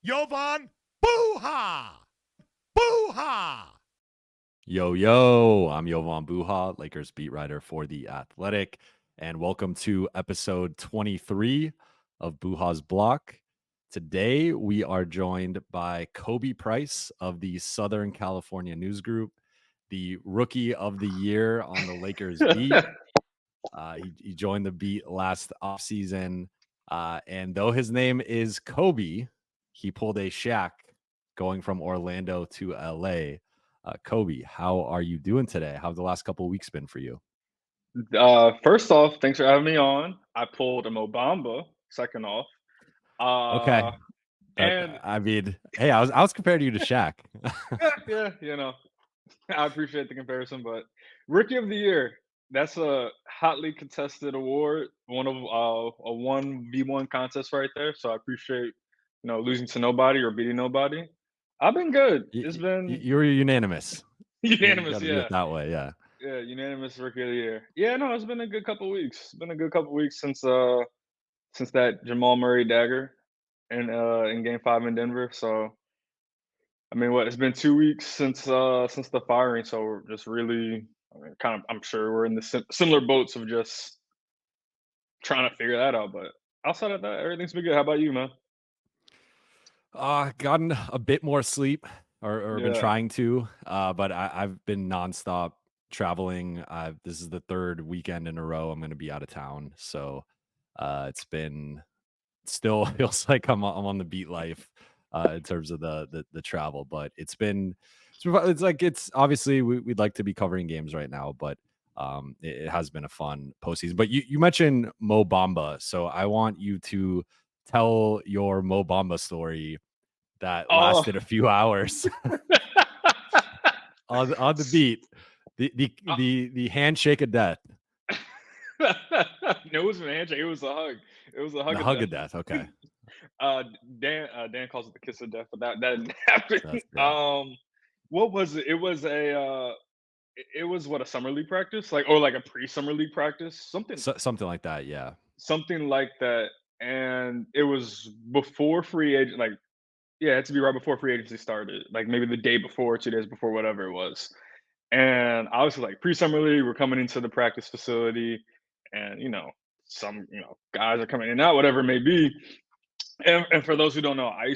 Jovan Buha! Buha! Yo, I'm Jovan Buha, Lakers beat writer for The Athletic, and welcome to episode 23 of Buha's Block. Today, we are joined by Khobi Price of the Southern California News Group, the Rookie of the Year on the Lakers beat. He joined the beat last offseason, and though his name is Khobi, he pulled a Shaq going from Orlando to LA. Khobi, how are you doing today? How's the last couple of weeks been for you? First off, thanks for having me on. I pulled a Bamba. Second off, Okay. and I mean, hey, I was comparing you to Shaq. yeah, I appreciate the comparison, but Rookie of the Year, that's a hotly contested award, one of a 1v1 contest right there. So I appreciate losing to nobody or beating nobody. I've been good. It's been You were unanimous. unanimous, You yeah. that way, yeah. Yeah, unanimous Rookie of the Year. Yeah, no, it's been a good couple weeks. It's been a good couple weeks since that Jamal Murray dagger in Game 5 in Denver. So I mean, it's been 2 weeks since the firing. So we're just really, kind of, I'm sure we're in the similar boats of just trying to figure that out. But outside of that, everything's been good. How about you, man? Gotten a bit more sleep or been Yeah. trying to, but I've been nonstop traveling. This is the third weekend in a row I'm going to be out of town. So it's been still feels like I'm on the beat life in terms of the travel, but it's obviously we'd like to be covering games right now, but it has been a fun postseason. But you mentioned Mo Bamba, so I want you to tell your Mo Bamba story that lasted a few hours on the beat. The handshake of death. No, it wasn't a handshake. It was a hug. It was a hug. The hug of death. Okay. Dan calls it the kiss of death, but that didn't happen. What was it? It was a summer league practice, or like a pre-summer league practice, something like that. Yeah. Something like that. And it was before free agent, it had to be right before free agency started, like maybe the day before, 2 days before, whatever it was. And obviously, like pre-summer league, we're coming into the practice facility, and some guys are coming in and out, whatever it may be. And for those who don't know, I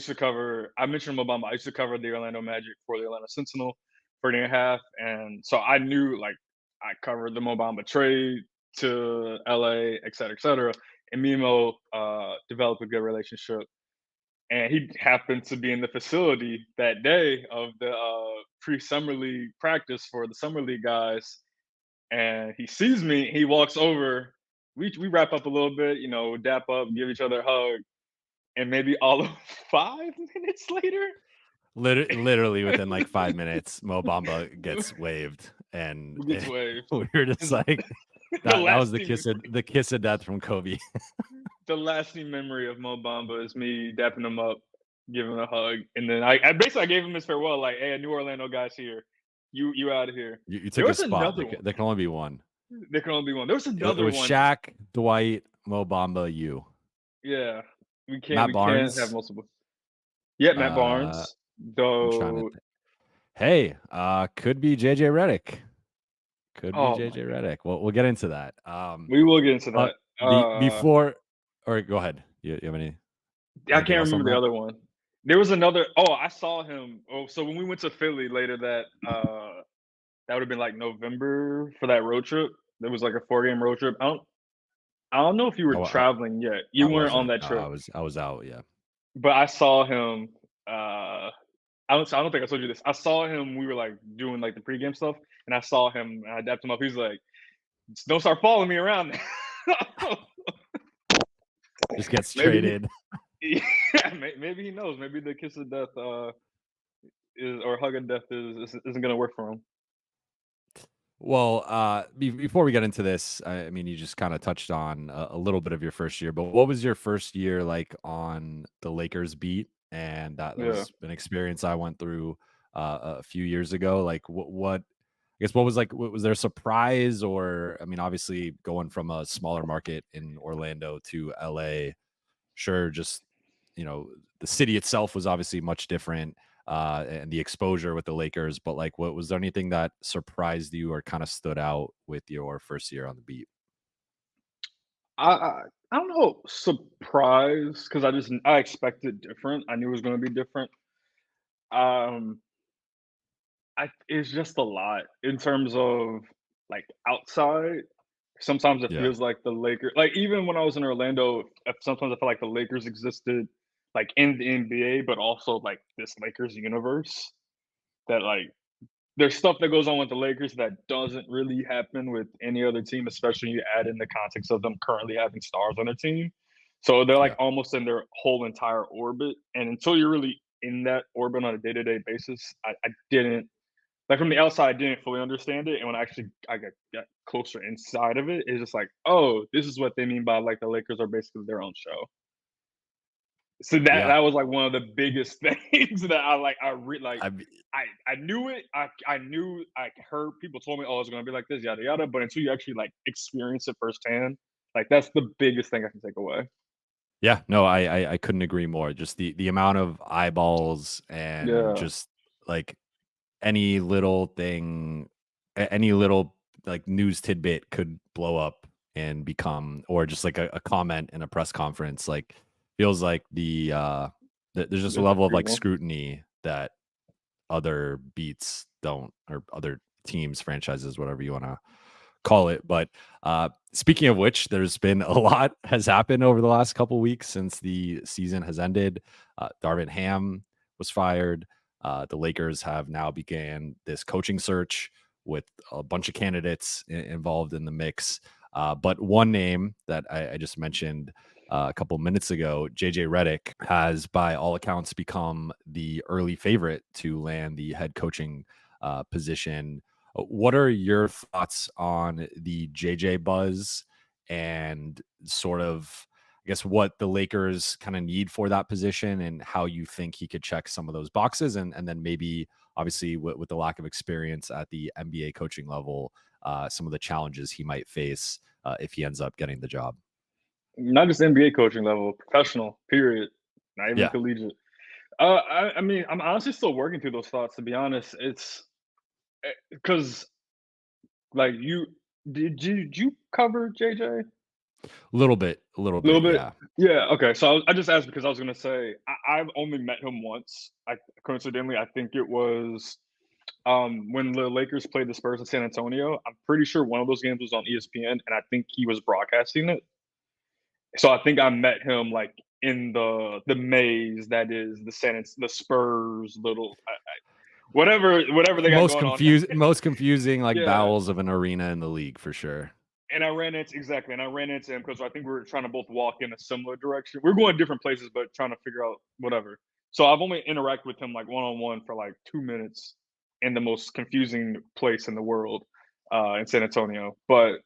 mentioned Mo Bamba. I used to cover the Orlando Magic for the Atlanta Sentinel for a year and a half, and so I knew, I covered the Mo Bamba trade to LA, et cetera, et cetera. And me and Mo developed a good relationship. And he happened to be in the facility that day of the pre-summer league practice for the summer league guys, and he sees me. He walks over. We wrap up a little bit, dap up, give each other a hug, and maybe all of 5 minutes later, literally within like 5 minutes, Mo Bamba gets waved, and we were just like, that was the kiss of death from Khobi. The lasting memory of Mo Bamba is me dapping him up, giving him a hug, and then I basically gave him his farewell, like, "Hey, New Orlando guys here, you out of here." You took a spot. There can only be one. There can only be one. There was another one. It was Shaq, Dwight, Mo Bamba, you. Yeah, we Matt Barnes. Can't have multiple. Yeah, Matt Barnes. Though. Hey, could be JJ Redick. Could be JJ Redick. Well, we'll get into that. We will get into that. Before, or go ahead. You have any? I can't remember the other one. There was another. Oh, I saw him. Oh, so when we went to Philly later, that would have been like November for that road trip. There was like a 4-game road trip. I don't know if you were traveling yet. You weren't on that trip. I was out. Yeah. But I saw him. I don't think I told you this. I saw him. We were like doing like the pregame stuff, and I saw him. And I dapped him up. He's like, "Don't start following me around." Just gets traded. Yeah, maybe he knows. Maybe the kiss of death or hug of death isn't going to work for him. Well, before we get into this, I mean, you just kind of touched on a little bit of your first year, but what was your first year like on the Lakers beat? And that was an experience I went through a few years ago. Like, what I guess what was there a surprise? Or, I mean, obviously going from a smaller market in Orlando to LA, sure, just the city itself was obviously much different, and the exposure with the Lakers. But like, what was there anything that surprised you or kind of stood out with your first year on the beat? I don't know, surprised because I expected different. I knew it was going to be different. Um, it's just a lot in terms of like outside. Sometimes it Yeah, feels like the Lakers, like even when I was in Orlando, sometimes I felt like the Lakers existed like in the NBA, but also like this Lakers universe that like there's stuff that goes on with the Lakers that doesn't really happen with any other team, especially when you add in the context of them currently having stars on their team. So they're like yeah, almost in their whole entire orbit. And until you're really in that orbit on a day-to-day basis, I didn't like from the outside, I didn't fully understand it. And when I got closer inside of it, it's just like, oh, this is what they mean by like the Lakers are basically their own show. So that yeah. that was like one of the biggest things that I mean, I knew it. I knew I heard people told me, "Oh, it's gonna be like this, yada yada." But until you actually like experience it firsthand, like that's the biggest thing I can take away. yeah, no, I couldn't agree more. Just the amount of eyeballs and Yeah, just like any little thing, any little like news tidbit could blow up and become, or just like a comment in a press conference. Like feels like there's just a there's a level of like people. scrutiny that other beats don't, or other teams, franchises, whatever you want to call it. But speaking of which, there's been a lot has happened over the last couple weeks since the season has ended. Darvin Ham was fired. The Lakers have now began this coaching search with a bunch of candidates involved in the mix. But one name that I just mentioned a couple minutes ago, JJ Redick, has by all accounts become the early favorite to land the head coaching position. What are your thoughts on the JJ buzz and sort of, I guess, what the Lakers kind of need for that position and how you think he could check some of those boxes? And then maybe, obviously, with the lack of experience at the NBA coaching level, some of the challenges he might face if he ends up getting the job. Not just NBA coaching level, professional. Period. Not even Yeah, collegiate. I mean, I'm honestly still working through those thoughts. To be honest, it's because like did you cover JJ? a little A little bit. bit? Yeah. Yeah, okay, so I just asked because I was gonna say I've only met him once. Coincidentally, I think it was, when the Lakers played the Spurs in San Antonio. I'm pretty sure one of those games was on ESPN, and I think he was broadcasting it. So I think I met him, like, in the maze that is the Spurs little whatever they got going on. Most confusing like Yeah. bowels of an arena in the league for sure. And I ran into him because I think we were trying to both walk in a similar direction. We're going different places, but trying to figure out whatever. So I've only interacted with him like one on one for like 2 minutes in the most confusing place in the world, in San Antonio. But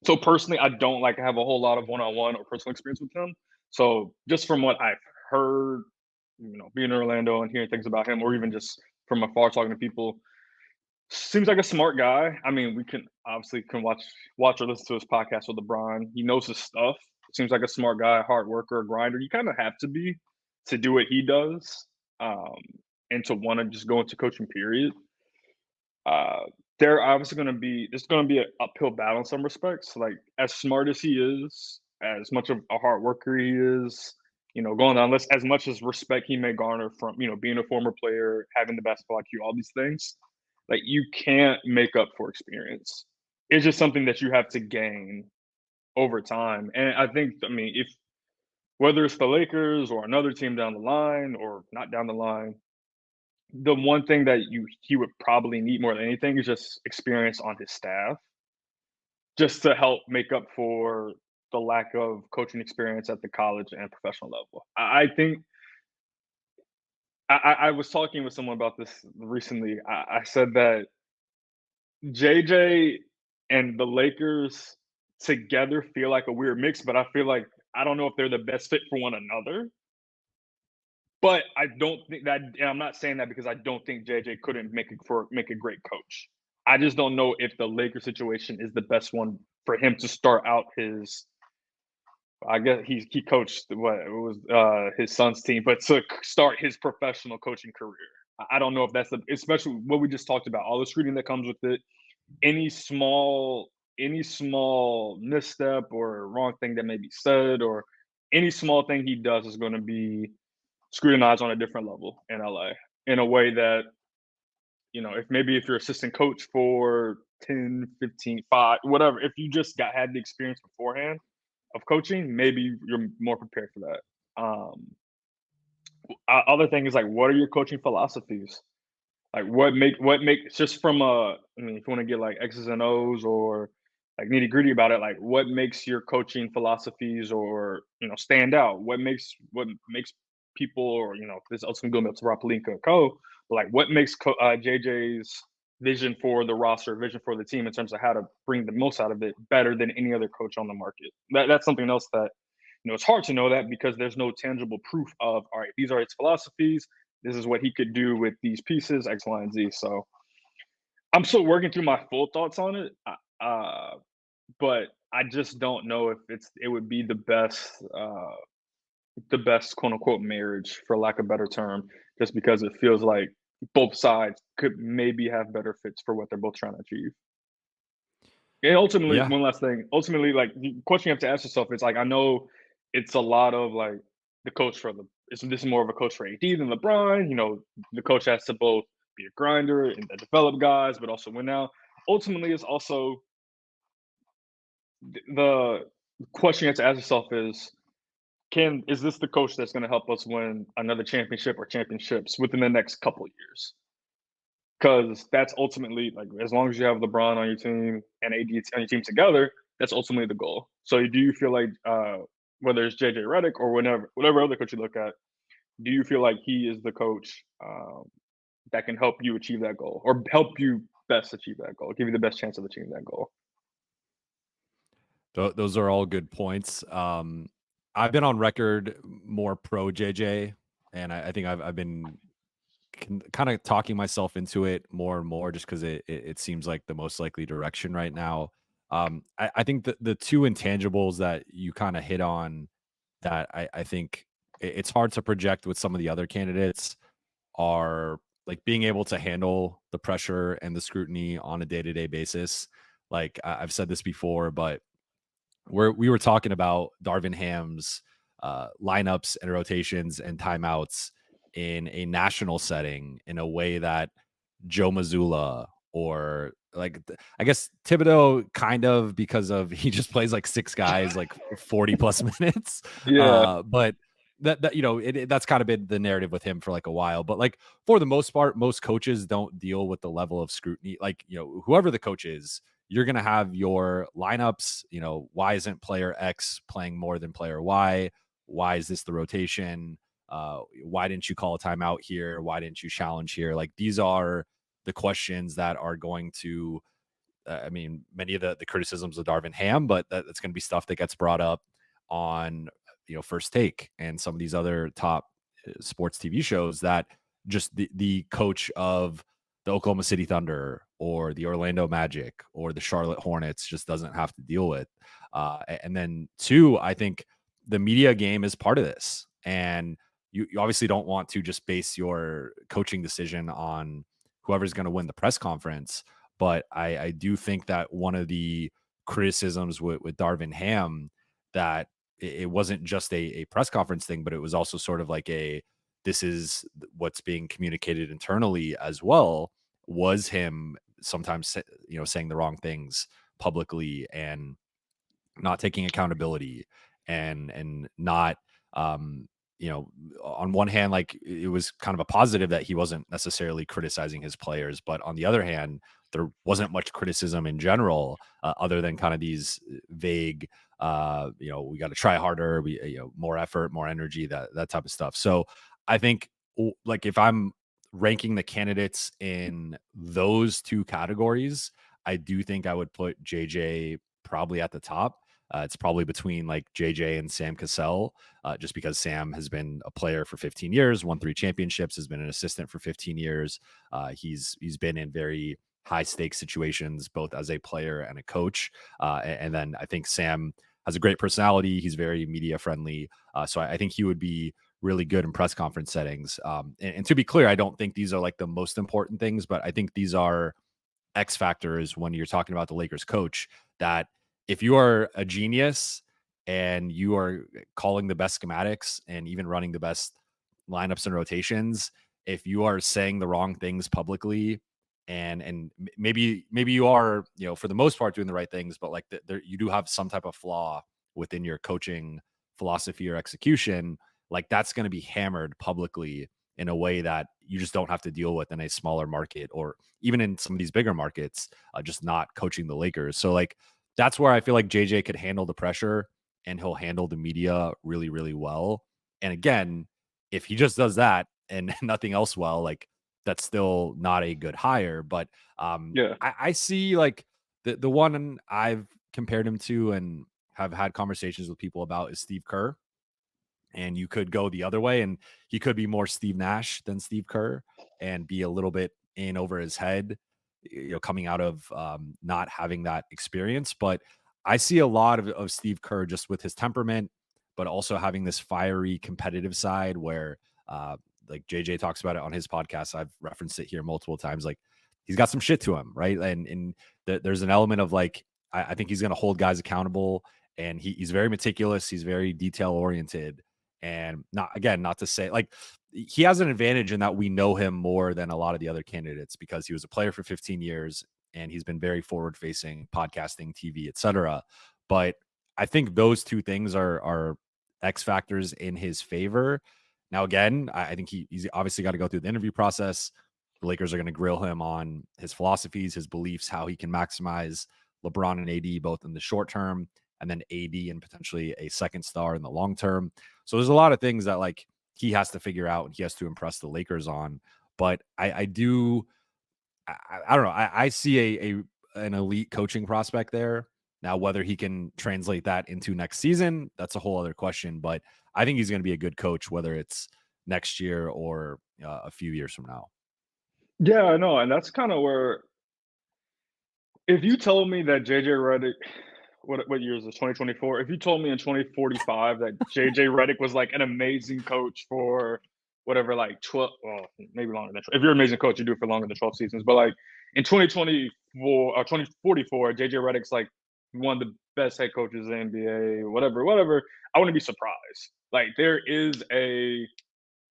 so personally, I don't like have a whole lot of one on one or personal experience with him. So just from what I've heard, being in Orlando and hearing things about him, or even just from afar talking to people, seems like a smart guy. I mean, we can obviously can watch or listen to his podcast with LeBron. He knows his stuff. Seems like a smart guy, hard worker, a grinder. You kind of have to be to do what he does, um, and to want to just go into coaching. Period. Uh, they're obviously going to be. It's going to be an uphill battle in some respects. Like as smart as he is, as much of a hard worker he is, going on as much as respect he may garner from being a former player, having the basketball IQ, all these things, like you can't make up for experience. It's just something that you have to gain over time. And I mean, if whether it's the Lakers or another team down the line or not down the line, the one thing that he would probably need more than anything is just experience on his staff, just to help make up for the lack of coaching experience at the college and professional level. I think I was talking with someone about this recently. I said that JJ and the Lakers together feel like a weird mix, but I feel like I don't know if they're the best fit for one another. But I don't think that, and I'm not saying that because I don't think JJ couldn't make a great coach. I just don't know if the Lakers situation is the best one for him to start out I guess he coached what it was his son's team, but to start his professional coaching career. I don't know if that's especially what we just talked about, all the scrutiny that comes with it. Any small any small misstep or wrong thing that may be said or any small thing he does is going to be scrutinized on a different level in LA in a way that, if you're assistant coach for 10, 15, 5, whatever, if you just had the experience beforehand of coaching, maybe you're more prepared for that. Other thing is like, what are your coaching philosophies? Like, what make just from I mean, if you want to get like X's and O's or like nitty gritty about it, like what makes your coaching philosophies or stand out? What makes people or this ultimately going up to Rob Pelinka and Co. But like, what makes JJ's vision for the roster, vision for the team in terms of how to bring the most out of it better than any other coach on the market? That's something else that it's hard to know that because there's no tangible proof of, all right, these are its philosophies. This is what he could do with these pieces, X, Y, and Z. So I'm still working through my full thoughts on it, but I just don't know if it would be the best quote unquote marriage, for lack of a better term, just because it feels like both sides could maybe have better fits for what they're both trying to achieve. And ultimately, Yeah. one last thing. Ultimately, like the question you have to ask yourself is like, I know it's a lot of like the coach for the this is more of a coach for AD than LeBron. The coach has to both be a grinder and develop guys, but also win out. Ultimately, it's also the question you have to ask yourself is this the coach that's going to help us win another championship or championships within the next couple of years? Because that's ultimately like, as long as you have LeBron on your team and AD on your team together, that's ultimately the goal. So do you feel like whether it's JJ Redick or whatever other coach you look at, do you feel like he is the coach that can help you achieve that goal or help you best achieve that goal, give you the best chance of achieving that goal? Those are all good points. I've been on record more pro JJ, and I think I've been kind of talking myself into it more and more just because it seems like the most likely direction right now. I think the two intangibles that you kind of hit on that I think it's hard to project with some of the other candidates are like being able to handle the pressure and the scrutiny on a day-to-day basis. Like I've said this before, but we were talking about Darvin Ham's lineups and rotations and timeouts in a national setting in a way that Joe Mazzulla or I guess Thibodeau kind of because of he just plays like six guys like 40 plus minutes. Yeah, But that that's kind of been the narrative with him for like a while. But like for the most part, most coaches don't deal with the level of scrutiny. Like, whoever the coach is, you're going to have your lineups. Why isn't player X playing more than player Y? Why is this the rotation? Why didn't you call a timeout here? Why didn't you challenge here? Like these are the questions that are going to, I mean, many of the criticisms of Darvin Ham, but that's going to be stuff that gets brought up on, First Take and some of these other top sports TV shows that just the coach of the Oklahoma City Thunder or the Orlando Magic or the Charlotte Hornets just doesn't have to deal with. And then two, I think the media game is part of this. And you obviously don't want to just base your coaching decision on whoever's going to win the press conference. But I do think that one of the criticisms with Darvin Ham that it wasn't just a press conference thing, but it was also sort of like this is what's being communicated internally as well, was him sometimes saying the wrong things publicly and not taking accountability and not on one hand, like it was kind of a positive that he wasn't necessarily criticizing his players, but on the other hand, there wasn't much criticism in general, other than kind of these vague we got to try harder, we more effort, more energy, that type of stuff. So I think like if I'm ranking the candidates in those two categories, I do think I would put JJ probably at the top. It's probably between like JJ and Sam Cassell, just because Sam has been a player for 15 years, won 3 championships, has been an assistant for 15 years. He's been in very high stakes situations, both as a player and a coach. And then I think Sam has a great personality. He's very media friendly. So I think he would be really good in press conference settings. And to be clear, I don't think these are like the most important things, but I think these are X factors when you're talking about the Lakers coach, that if you are a genius and you are calling the best schematics and even running the best lineups and rotations, if you are saying the wrong things publicly, and maybe you are, for the most part doing the right things, but like you do have some type of flaw within your coaching philosophy or execution, like that's going to be hammered publicly in a way that you just don't have to deal with in a smaller market, or even in some of these bigger markets, just not coaching the Lakers. So like, that's where I feel like JJ could handle the pressure and he'll handle the media really, really well. And again, if he just does that and nothing else well, like that's still not a good hire. But Yeah. I see like the one I've compared him to and have had conversations with people about is Steve Kerr. And you could go the other way, and he could be more Steve Nash than Steve Kerr and be a little bit in over his head, coming out of not having that experience. But I see a lot of Steve Kerr just with his temperament, but also having this fiery competitive side where, like JJ talks about it on his podcast. I've referenced it here multiple times. Like he's got some shit to him, right? And there's an element of like, I think he's going to hold guys accountable, and he's very meticulous. He's very detail oriented. And not to say like he has an advantage in that we know him more than a lot of the other candidates because he was a player for 15 years and he's been very forward facing, podcasting, TV, etc. But I think those two things are X factors in his favor. Now, again, I think he's obviously got to go through the interview process. The Lakers are going to grill him on his philosophies, his beliefs, how he can maximize LeBron and AD both in the short term, and then AD and potentially a second star in the long term. So there's a lot of things that like he has to figure out and he has to impress the Lakers on. But I don't know. I see an elite coaching prospect there. Now, whether he can translate that into next season, that's a whole other question. But I think he's going to be a good coach, whether it's next year or a few years from now. Yeah, I know. And that's kind of where, if you told me that JJ Redick, what year is this? 2024. If you told me in 2045 that JJ Redick was like an amazing coach for whatever, like 12, well, maybe longer than 12. If you're an amazing coach, you do it for longer than 12 seasons. But like in 2024 or 2044, JJ Redick's like one of the best head coaches in the NBA, whatever. I wouldn't be surprised. Like there is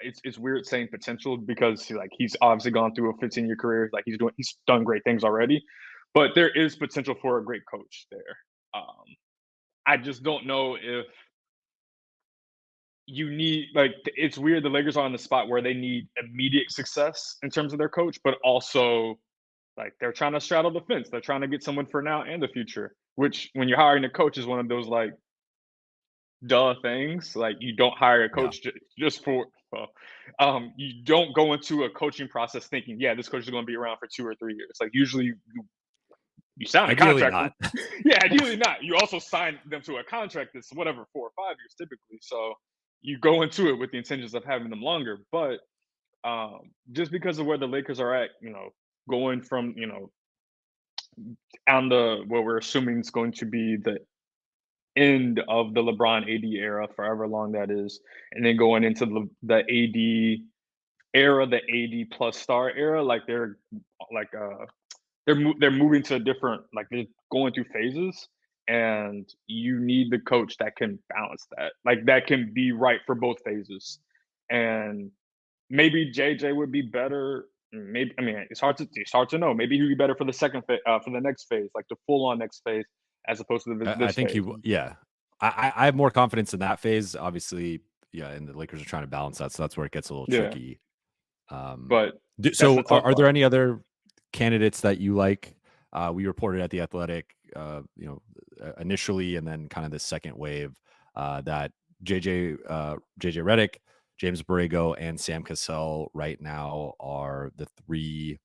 it's weird saying potential because he's obviously gone through a 15-year career. Like he's done great things already, but there is potential for a great coach there. I just don't know if you need it's weird. The Lakers are on the spot where they need immediate success in terms of their coach, but also like they're trying to straddle the fence. They're trying to get someone for now and the future, which when you're hiring a coach is one of those like duh things. Like you don't hire a coach just for you don't go into a coaching process thinking, yeah, this coach is going to be around for 2 or 3 years. Like usually you sign a Ideally contract. not. Yeah, ideally not. You also sign them to a contract that's whatever 4 or 5 years typically. So you go into it with the intentions of having them longer. But just because of where the Lakers are at, going from on the what we're assuming is going to be the end of the LeBron AD era, forever long that is, and then going into the AD era, the AD plus star era, like they're like they're moving to a different, like they're going through phases, and you need the coach that can balance that, like that can be right for both phases. And maybe JJ would be better. Maybe, I mean, it's hard to know. Maybe he'd be better for the for the next phase, like the full on next phase, as opposed to I this think phase. I have more confidence in that phase. Obviously, and the Lakers are trying to balance that, so that's where it gets a little Yeah, tricky. but So that's the tough are there part. any other candidates that you like? We reported at the Athletic, initially, and then kind of the second wave, that JJ Redick, James Borrego, and Sam Cassell right now are the 3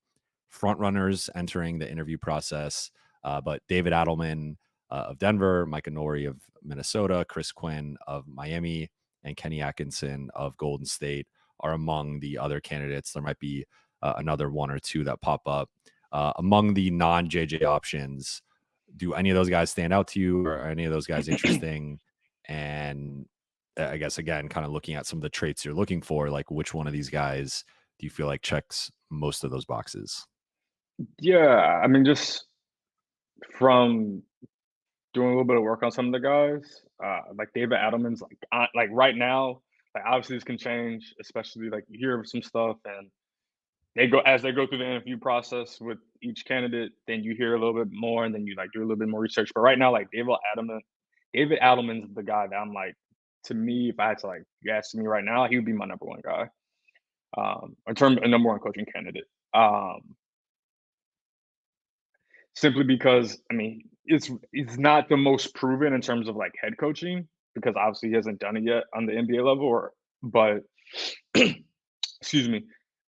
front runners entering the interview process. But David Adelman of Denver, Micah Nori of Minnesota, Chris Quinn of Miami, and Kenny Atkinson of Golden State are among the other candidates. There might be another 1 or 2 that pop up. Among the non-JJ options, do any of those guys stand out to you, or are any of those guys interesting? And I guess, again, kind of looking at some of the traits you're looking for, like which one of these guys do you feel like checks most of those boxes? Yeah, I mean, just from doing a little bit of work on some of the guys, like David Adelman's, like right now, like obviously this can change, especially like you hear some stuff and they go through the interview process with each candidate, then you hear a little bit more and then you like do a little bit more research. But right now, like David Adelman's the guy that I'm like, to me, if I had to like you ask me right now, he would be my number one guy. In terms of number one coaching candidate. Simply because I mean it's not the most proven in terms of like head coaching because obviously he hasn't done it yet on the NBA level but excuse me,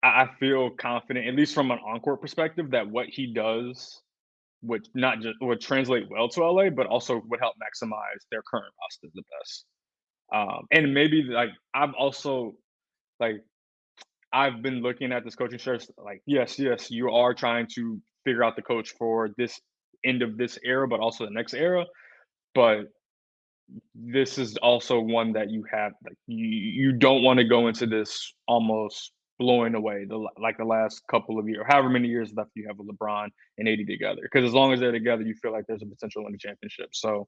I feel confident, at least from an encore perspective, that what he does would not just would translate well to LA, but also would help maximize their current roster the best. And maybe like like I've been looking at this coaching search like, yes, you are trying to figure out the coach for this end of this era, but also the next era. But this is also one that you have like you don't want to go into this almost blowing away the last couple of years, however many years left you have with LeBron and AD together. Because as long as they're together, you feel like there's a potential in the championship. So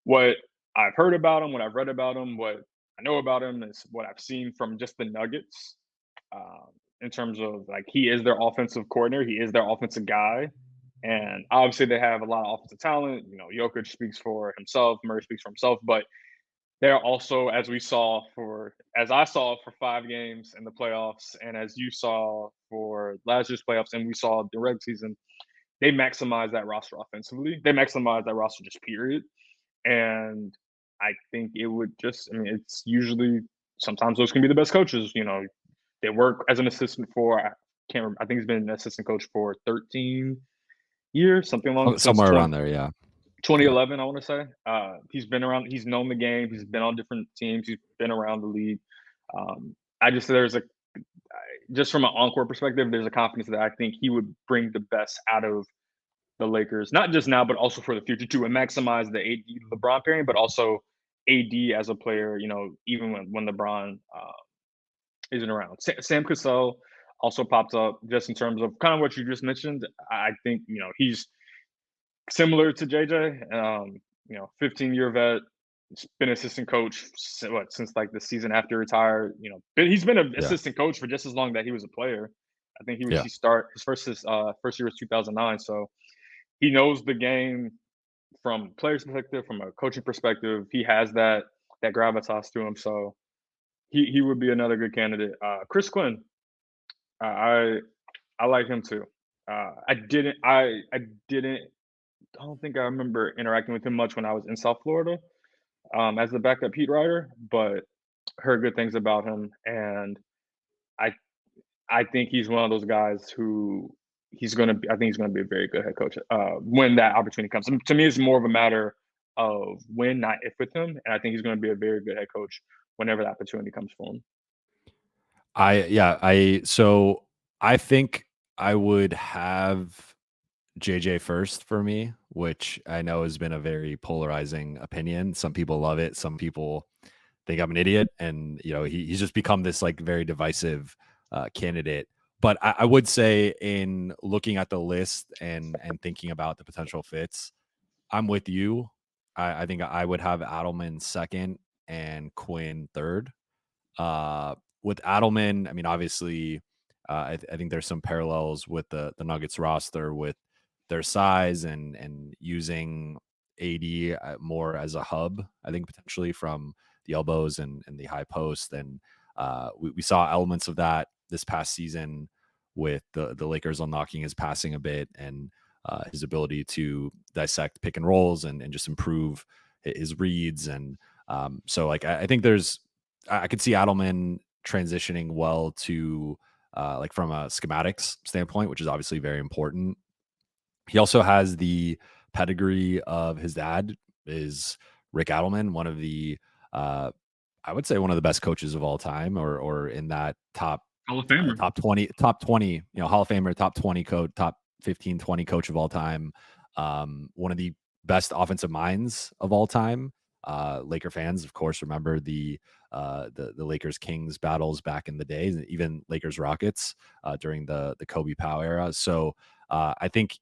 what I've heard about him, what I've read about him, what I know about him is what I've seen from just the Nuggets in terms of like he is their offensive coordinator, he is their offensive guy, and obviously they have a lot of offensive talent. You know, Jokic speaks for himself, Murray speaks for himself, but they're also, as I saw for 5 games in the playoffs, and as you saw for last year's playoffs, and we saw the regular season, they maximize that roster offensively. They maximize that roster just period. And I think it would just, I mean, it's usually sometimes those can be the best coaches. You know, they work as an assistant for I can't remember. I think he's been an assistant coach for 13 years, something along since Somewhere around there, yeah. 2011, I want to say. He's been around. He's known the game. He's been on different teams. He's been around the league. I just just from an encore perspective, there's a confidence that I think he would bring the best out of the Lakers, not just now, but also for the future too, and maximize the AD LeBron pairing, but also AD as a player. You know, even when LeBron isn't around. Sam Cassell also popped up just in terms of kind of what you just mentioned. I think he's similar to JJ. 15-year vet. He's been assistant coach since like the season after he retired. He's been an assistant coach for just as long that he was a player. I think he started his first year was 2009. So he knows the game from a player's perspective, from a coaching perspective. He has that gravitas to him. So he would be another good candidate. Chris Quinn, I like him too. I don't think I remember interacting with him much when I was in South Florida as the backup Heat writer, but heard good things about him, and I think he's one of those guys who I think he's going to be a very good head coach when that opportunity comes. And to me, it's more of a matter of when, not if, with him, and I think he's going to be a very good head coach whenever that opportunity comes for him. So I think I would have JJ first for me, which I know has been a very polarizing opinion. Some people love it. Some people think I'm an idiot. And, he's just become this like very divisive candidate. But I would say in looking at the list and thinking about the potential fits, I'm with you. I think I would have Adelman second and Quinn third. With Adelman, I mean, obviously, I think there's some parallels with the Nuggets roster with their size and using AD more as a hub. I think potentially from the elbows and the high post, and we saw elements of that this past season with the Lakers unlocking his passing a bit and his ability to dissect pick and rolls and just improve his reads. And so like I think I could see Adelman transitioning well to like from a schematics standpoint, which is obviously very important. He also has the pedigree of his dad is Rick Adelman, one of the I would say one of the best coaches of all time, or in that top Hall of Famer, top 20, Hall of Famer, top 20 coach, top 15, 20 coach of all time. one of the best offensive minds of all time. Laker fans, of course, remember the Lakers Kings battles back in the day, even Lakers Rockets during the Khobi Powell era. So I think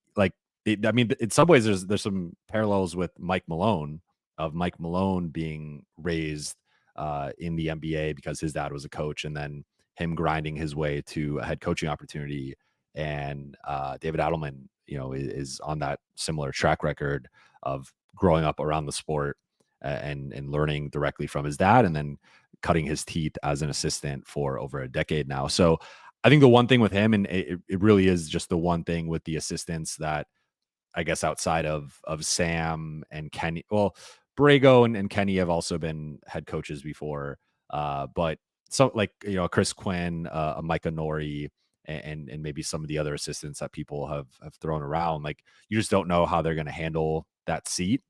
in some ways there's some parallels with Mike Malone, of Mike Malone being raised in the NBA because his dad was a coach, and then him grinding his way to a head coaching opportunity. And David Adelman, is on that similar track record of growing up around the sport and learning directly from his dad, and then cutting his teeth as an assistant for over a decade now. So I think the one thing with him, and it really is just the one thing with the assistants that I guess outside of Sam and Kenny, well, Borrego and Kenny have also been head coaches before, but so like Chris Quinn, Micah Nori, and maybe some of the other assistants that people have thrown around, like you just don't know how they're going to handle that seat.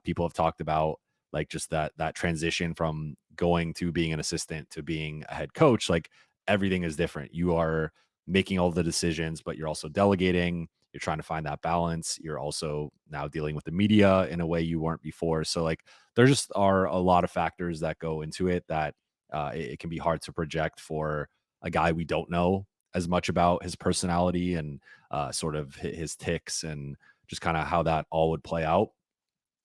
People have talked about like just that transition from going to being an assistant to being a head coach. Like everything is different. You are making all the decisions, but you're also delegating. You're trying to find that balance. You're also now dealing with the media in a way you weren't before. So like there just are a lot of factors that go into it that it can be hard to project for a guy we don't know as much about his personality and sort of his ticks and just kind of how that all would play out.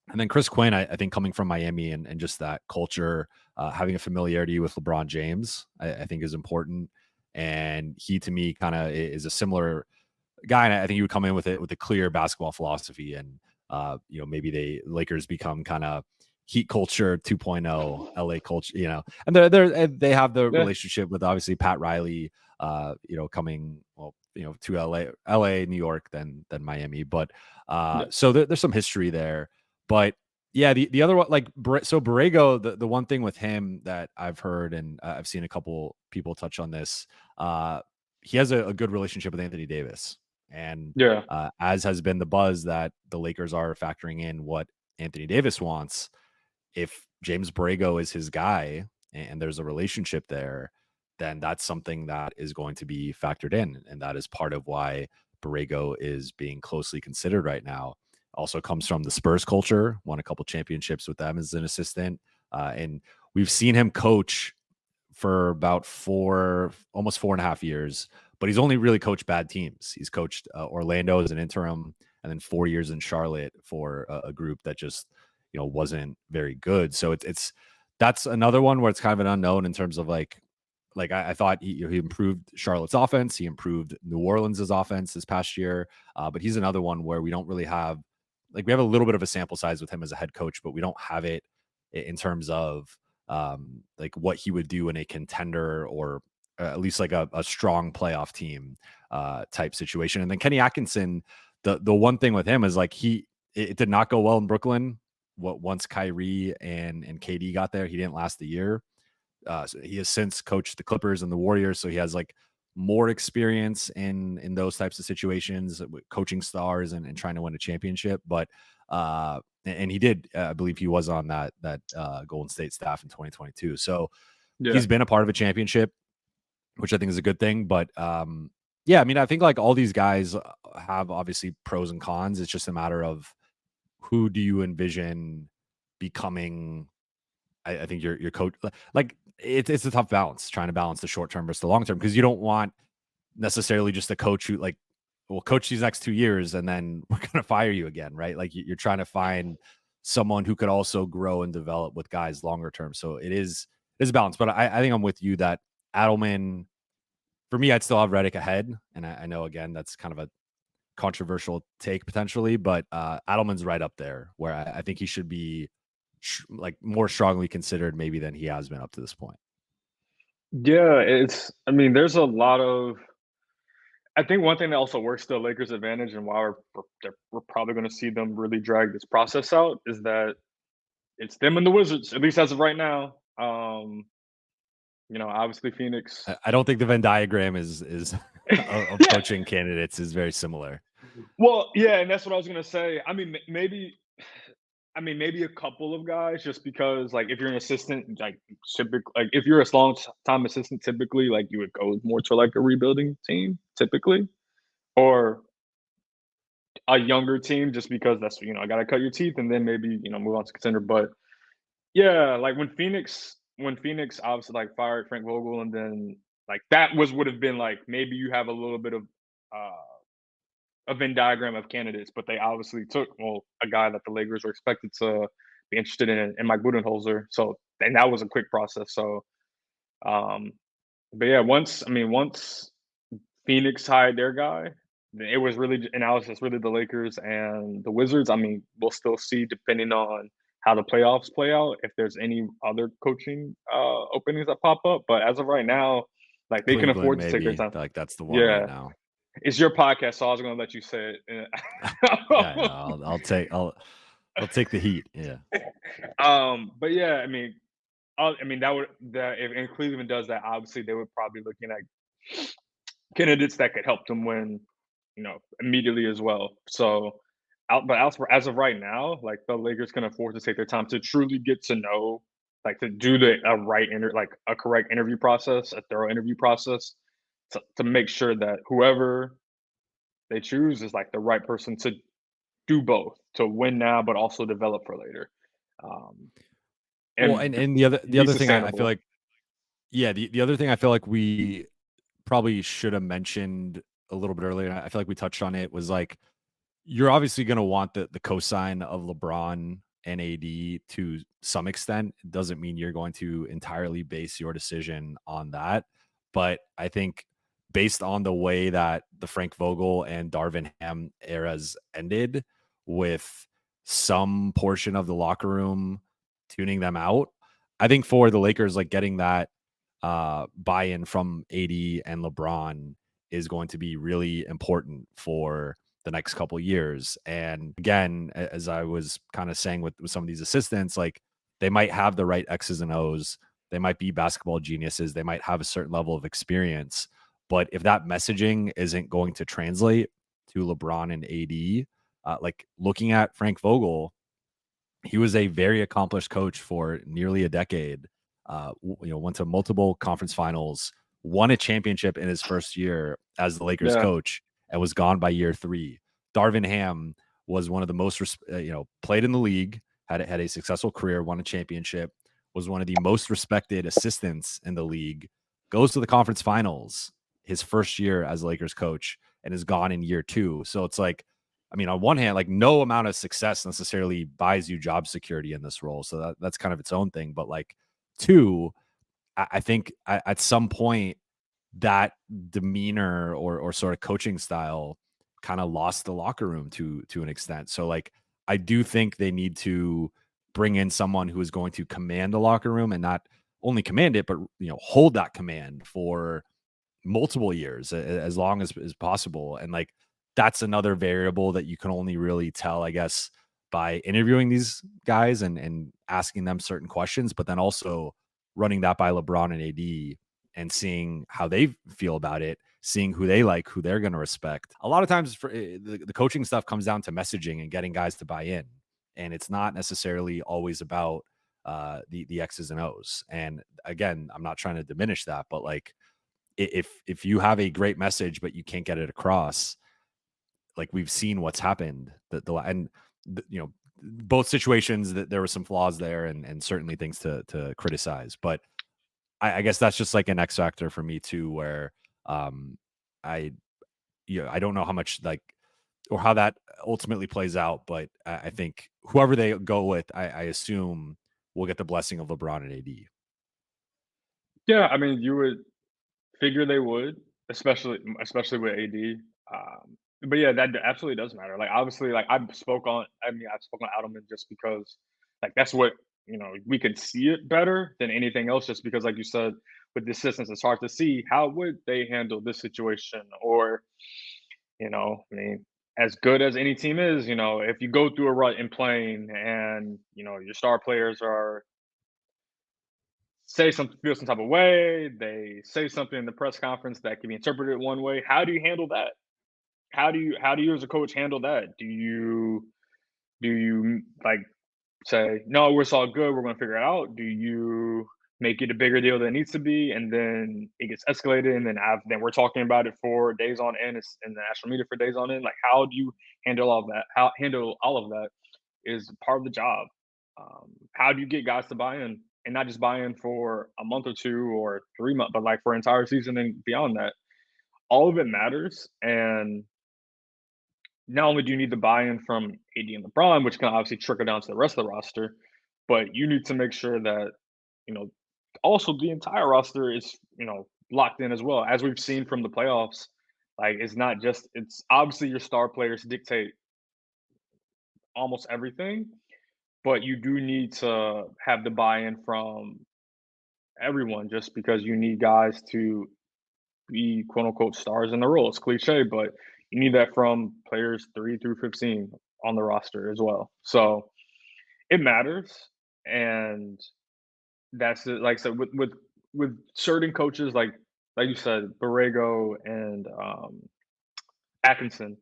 And then Chris Quinn, I think coming from Miami and just that culture, having a familiarity with LeBron James, I think is important. And he, to me, kind of is a similar guy, and I think he would come in with a clear basketball philosophy, and maybe the Lakers become kind of Heat culture 2.0, LA culture, and they have the Yeah. relationship with obviously Pat Riley, coming to LA, New York, then Miami, but Yeah. so there's some history there, but yeah, the other one, like so Borrego, the one thing with him that I've heard, and I've seen a couple people touch on this, he has a good relationship with Anthony Davis. And Yeah. as has been the buzz that the Lakers are factoring in what Anthony Davis wants, if James Borrego is his guy and there's a relationship there, then that's something that is going to be factored in. And that is part of why Borrego is being closely considered right now. Also comes from the Spurs culture, won a couple championships with them as an assistant. And we've seen him coach for about almost 4.5 years, but he's only really coached bad teams. He's coached Orlando as an interim, and then 4 years in Charlotte for a group that just wasn't very good. So that's another one where it's kind of an unknown in terms of like I thought he improved Charlotte's offense, he improved New Orleans's offense this past year, but he's another one where we don't really have, like, we have a little bit of a sample size with him as a head coach, but we don't have it in terms of like what he would do in a contender or at least like a strong playoff team type situation. And then Kenny Atkinson, the one thing with him is like it did not go well in Brooklyn. Once Kyrie and KD got there, he didn't last the year. So he has since coached the Clippers and the Warriors, so he has like more experience in those types of situations, with coaching stars and trying to win a championship. But and he did, I believe he was on that Golden State staff in 2022. So Yeah. he's been a part of a championship, which I think is a good thing. But yeah, I mean, I think like all these guys have obviously pros and cons. It's just a matter of who do you envision becoming. I think your coach, like it's a tough balance, trying to balance the short term versus the long term, because you don't want necessarily just a coach who like will coach these next 2 years and then we're gonna fire you again, right? Like you're trying to find someone who could also grow and develop with guys longer term. So it's a balance. But I think I'm with you that Adelman, for me, I'd still have Redick ahead, and I know again that's kind of a controversial take potentially, but Adelman's right up there where I think he should be like more strongly considered maybe than he has been up to this point. Yeah, I mean, there's a lot of, I think one thing that also works to the Lakers' advantage and why we're probably going to see them really drag this process out is that it's them and the Wizards, at least as of right now. Obviously Phoenix. I don't think the Venn diagram is of Yeah. coaching candidates is very similar. Well, yeah, and that's what I was gonna say. I mean, maybe a couple of guys, just because, like, if you're an assistant, like, typically, like, if you're a long time assistant, typically, like, you would go more to like a rebuilding team, typically, or a younger team just because that's I gotta cut your teeth and then maybe move on to contender. But yeah, like when Phoenix obviously like fired Frank Vogel and then like that would have been like maybe you have a little bit of uh a Venn diagram of candidates, but they obviously took a guy that the Lakers were expected to be interested in Mike Budenholzer. So and that was a quick process. So um but yeah, once Phoenix hired their guy, then it was really and now it's just really the Lakers and the Wizards. I mean, we'll still see depending on how the playoffs play out if there's any other coaching openings that pop up. But as of right now, like they can Cleveland, afford to take their maybe time. like that's the one right Yeah. now. It's your podcast, so I was gonna let you say it. Yeah, no, I'll take the heat. Yeah. But yeah, that would that if Cleveland does that, obviously they would probably be looking at candidates that could help them win, immediately as well. So, as of right now, like the Lakers can afford to take their time to truly get to know, like to do a correct interview process, a thorough interview process, to make sure that whoever they choose is like the right person to do both, to win now, but also develop for later, um, Well, and and the be other thing I feel sustainable. like, yeah, the other thing I feel like we probably should have mentioned a little bit earlier, and I feel like we touched on it, was like you're obviously going to want the cosign of LeBron and AD to some extent. It doesn't mean you're going to entirely base your decision on that, but I think based on the way that the Frank Vogel and Darvin Ham eras ended, with some portion of the locker room tuning them out, I think for the Lakers, like getting that buy-in from AD and LeBron is going to be really important for the next couple years. And again, as I was kind of saying with some of these assistants, like they might have the right X's and O's, they might be basketball geniuses, they might have a certain level of experience, but if that messaging isn't going to translate to LeBron and AD, like looking at Frank Vogel, he was a very accomplished coach for nearly a decade. Went to multiple conference finals, won a championship in his first year as the Lakers Yeah, coach, and was gone by year 3. Darvin Ham was one of the most, played in the league, had a successful career, won a championship, was one of the most respected assistants in the league, goes to the conference finals his first year as Lakers coach, and is gone in year 2. So it's like, I mean, on one hand, like no amount of success necessarily buys you job security in this role. So that's kind of its own thing. But like, two, I think at some point that demeanor or sort of coaching style kind of lost the locker room to an extent. So like, I do think they need to bring in someone who is going to command the locker room and not only command it, but hold that command for multiple years, as long as possible. And like that's another variable that you can only really tell, I guess, by interviewing these guys and asking them certain questions, but then also running that by LeBron and AD and seeing how they feel about it, seeing who they like, who they're going to respect. A lot of times for the coaching stuff comes down to messaging and getting guys to buy in, and it's not necessarily always about the X's and O's. And again, I'm not trying to diminish that, but like if you have a great message but you can't get it across, like we've seen what's happened, both situations that there were some flaws there and certainly things to criticize. But I guess that's just like an X factor for me too, where um I I don't know how much like or how that ultimately plays out, but I think whoever they go with, I assume will get the blessing of LeBron and AD. yeah. I mean, you would figure they would, especially with AD. But yeah, that absolutely does matter. Like obviously, like I've spoken on Adelman just because like that's what we could see it better than anything else. Just because, like you said, with the assistants, it's hard to see how would they handle this situation, or as good as any team is, if you go through a rut in playing and your star players are feel some type of way, they say something in the press conference that can be interpreted one way. How do you handle that? How do you as a coach handle that? Do you like say, no, we're all good, we're gonna figure it out? Do you make it a bigger deal than it needs to be, and then it gets escalated, and then we're talking about it for days on end, it's in the national media for days on end. Like, how do you handle all of that? How handle all of that is part of the job. How do you get guys to buy in, and not just buy in for a month or 2 or 3 months, but, like, for an entire season and beyond that? All of it matters, and not only do you need the buy-in from AD and LeBron, which can obviously trickle down to the rest of the roster, but you need to make sure that, you know, also the entire roster is, locked in as well. As we've seen from the playoffs, like, it's obviously your star players dictate almost everything, but you do need to have the buy-in from everyone just because you need guys to be quote unquote stars in the role. It's cliche, but you need that from players 3 through 15 on the roster as well. So it matters. And that's it. Like I said, with certain coaches like you said, Borrego and Atkinson,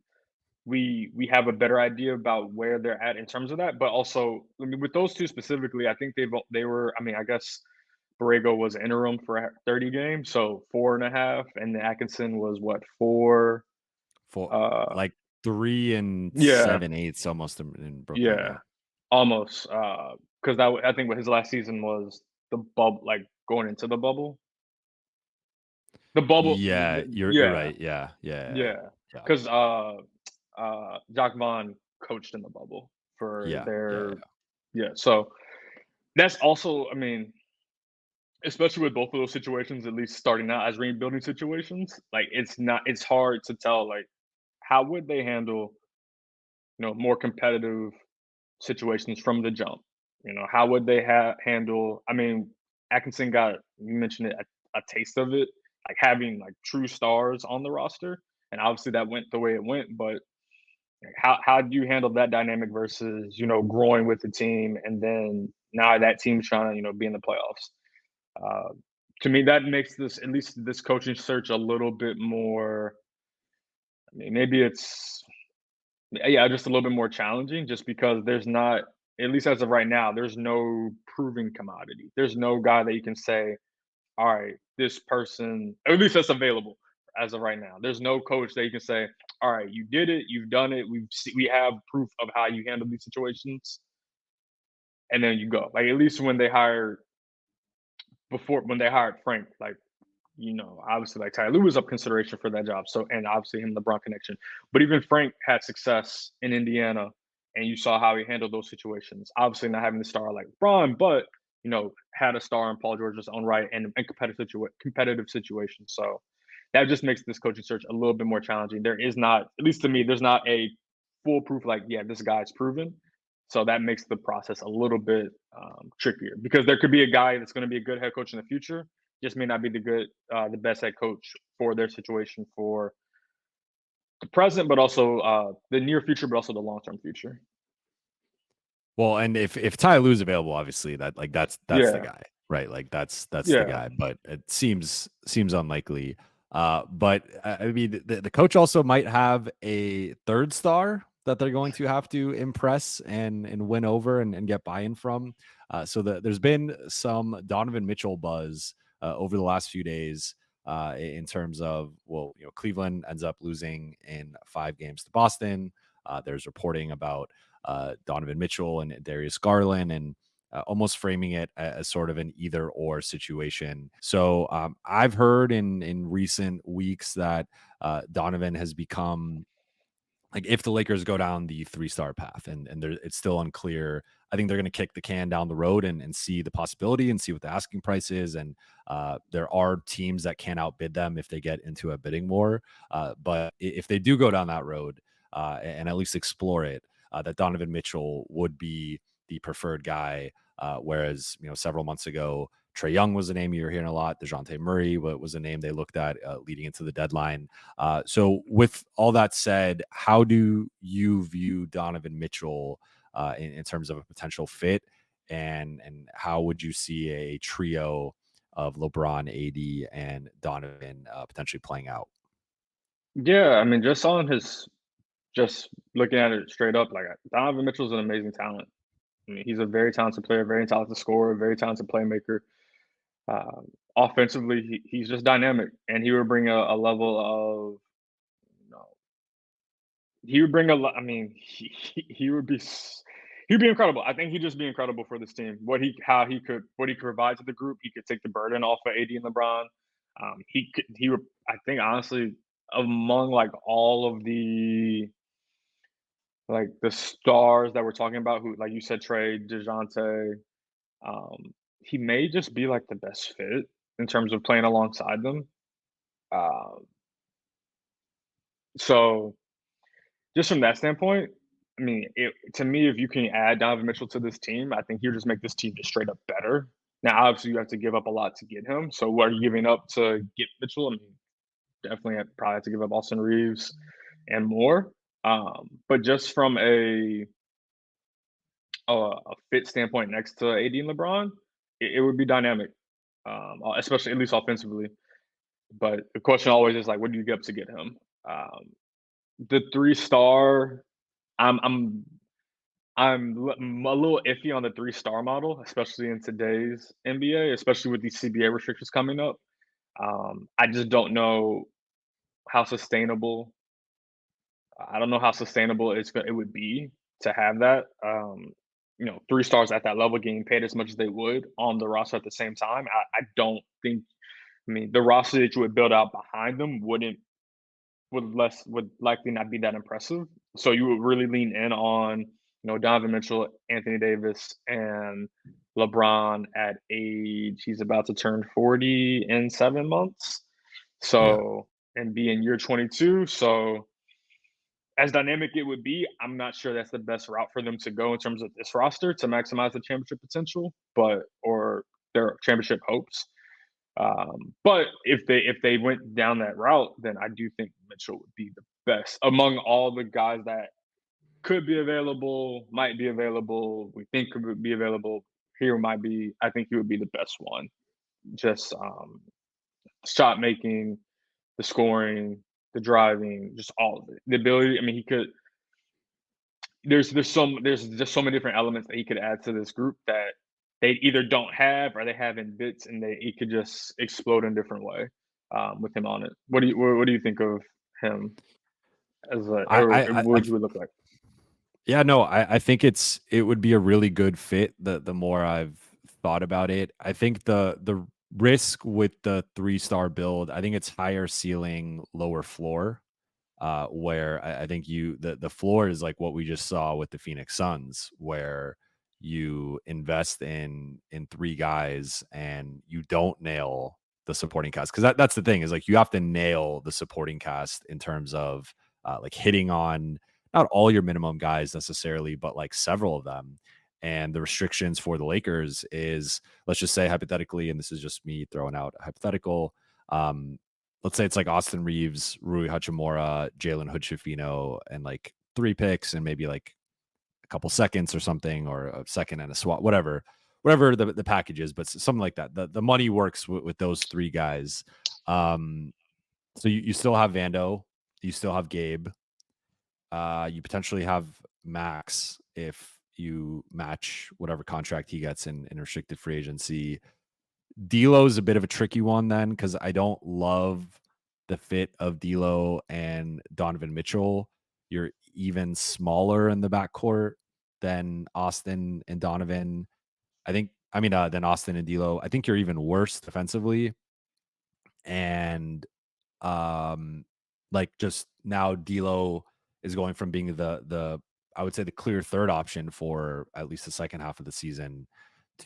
we have a better idea about where they're at in terms of that. But also, I mean, with those two specifically, I think they were. I mean, I guess Borrego was interim for 30 games, so 4.5, and then Atkinson was what 4. For Uh, like 3 and yeah, 7/8 almost in Brooklyn. yeah, Yeah. almost. Because I think what his last season was the bubble, like going into the bubble. The bubble, Yeah, you're yeah, right. Yeah. Yeah. yeah. Yeah. Because Jacques Vaughn coached in the bubble for Yeah. Yeah. their Yeah. yeah. So that's also, I mean, especially with both of those situations, at least starting out as rebuilding situations, like it's hard to tell like how would they handle more competitive situations from the jump. How would they handle? I mean, Atkinson got you mentioned it a taste of it, like having like true stars on the roster, and obviously that went the way it went. But like, how do you handle that dynamic versus growing with the team, and then now that team's trying to be in the playoffs? Uh, to me, that makes this at least this coaching search a little bit more. I mean, maybe it's yeah, just a little bit more challenging, just because there's not, at least as of right now, there's no proven commodity. There's no guy that you can say, all right, this person, at least that's available as of right now. There's no coach that you can say, all right, you did it, you've done it, we have proof of how you handle these situations, and then you go. Like at least when they hired Frank, like obviously like Ty Lue was up consideration for that job. So and obviously him LeBron connection. But even Frank had success in Indiana, and you saw how he handled those situations. Obviously not having the star like LeBron, but had a star in Paul George's own right and competitive situations. So that just makes this coaching search a little bit more challenging. There is not, at least to me, there's not a foolproof like, yeah, this guy's proven. So that makes the process a little bit trickier because there could be a guy that's going to be a good head coach in the future, just may not be the best head coach for their situation for the present, but also the near future, but also the long term future. Well, and if Ty Lue's available, obviously that's the Yeah, guy, right? Like that's the yeah, guy. But it seems unlikely. But I mean, the coach also might have a third star that they're going to have to impress and win over and get buy-in from. So there's been some Donovan Mitchell buzz over the last few days in terms of, well, Cleveland ends up losing in 5 games to Boston. There's reporting about Donovan Mitchell and Darius Garland, and almost framing it as sort of an either or situation. So I've heard in recent weeks that Donovan has become, like, if the Lakers go down the 3-star path and it's still unclear, I think they're going to kick the can down the road and see the possibility and see what the asking price is. And there are teams that can outbid them if they get into a bidding war. But if they do go down that road and at least explore it, that Donovan Mitchell would be the preferred guy. Whereas, several months ago, Trae Young was a name you were hearing a lot. DeJounte Murray was a name they looked at leading into the deadline. So with all that said, how do you view Donovan Mitchell in terms of a potential fit? And how would you see a trio of LeBron, AD, and Donovan potentially playing out? yeah. I mean, just looking at it straight up, like Donovan Mitchell's an amazing talent. I mean, he's a very talented player, very talented scorer, very talented playmaker. Offensively, he's just dynamic, and he would bring a level of, you know, he would bring a lot. I mean, he would be he'd be incredible. I think he'd just be incredible for this team. What he could provide to the group. He could take the burden off of AD and LeBron. He would. I think honestly, among like all of the stars that we're talking about, who like you said, Trey, Dejounte, he may just be like the best fit in terms of playing alongside them. Um, so just from that standpoint, I mean, to me, if you can add Donovan Mitchell to this team, I think he'll just make this team just straight up better. Now, obviously, you have to give up a lot to get him. So, what are you giving up to get Mitchell? I mean, definitely probably have to give up Austin Reeves and more. But just from a fit standpoint next to AD and LeBron, it would be dynamic, especially at least offensively. But the question always is like, what do you get up to get him? The 3-star, I'm I'm I'm a little iffy on the 3-star model, especially in today's NBA, especially with these CBA restrictions coming up. I just don't know how sustainable. I don't know how sustainable it would be to have that. 3 stars at that level getting paid as much as they would on the roster at the same time. I don't think. I mean, the roster that you would build out behind them would likely not be that impressive. So you would really lean in on, Donovan Mitchell, Anthony Davis, and LeBron at age he's about to turn 40 in 7 months. Yeah. So and be in year 22. So as dynamic it would be, I'm not sure that's the best route for them to go in terms of this roster to maximize the championship potential, or their championship hopes. But if they went down that route, then I do think Mitchell would be the best among all the guys that could be available, might be available, we think could be available. Here might be. I think he would be the best one. Just shot making, the scoring, the driving, just all of it. The ability. I mean, he could. There's just so many different elements that he could add to this group that they either don't have or they have in bits, and he could just explode in a different way with him on it. What do you think of him as a, I or I I, what I he would look like? yeah, no, I think it would be a really good fit the more I've thought about it. I think the risk with the 3-star build, I think it's higher ceiling, lower floor. Where I think the floor is like what we just saw with the Phoenix Suns, where you invest in 3 guys and you don't nail the supporting cast, because that's the thing, is like you have to nail the supporting cast in terms of like hitting on not all your minimum guys necessarily, but like several of them. And the restrictions for the Lakers is, let's just say hypothetically, and this is just me throwing out a hypothetical, um, let's say it's like Austin Reeves, Rui Hachimura, Jalen Hood-Schifino, and like 3 picks and maybe like a couple seconds or something, or a second and a swap, whatever the package is, but something like that. The money works with those 3 guys. So you still have Vando, you still have Gabe, you potentially have Max if you match whatever contract he gets in restricted free agency. D'Lo is a bit of a tricky one then, because I don't love the fit of D'Lo and Donovan Mitchell. You're even smaller in the backcourt than Austin and Donovan. Than Austin and D'Lo. I think you're even worse defensively. And like just now D'Lo is going from being the I would say the clear third option for at least the second half of the season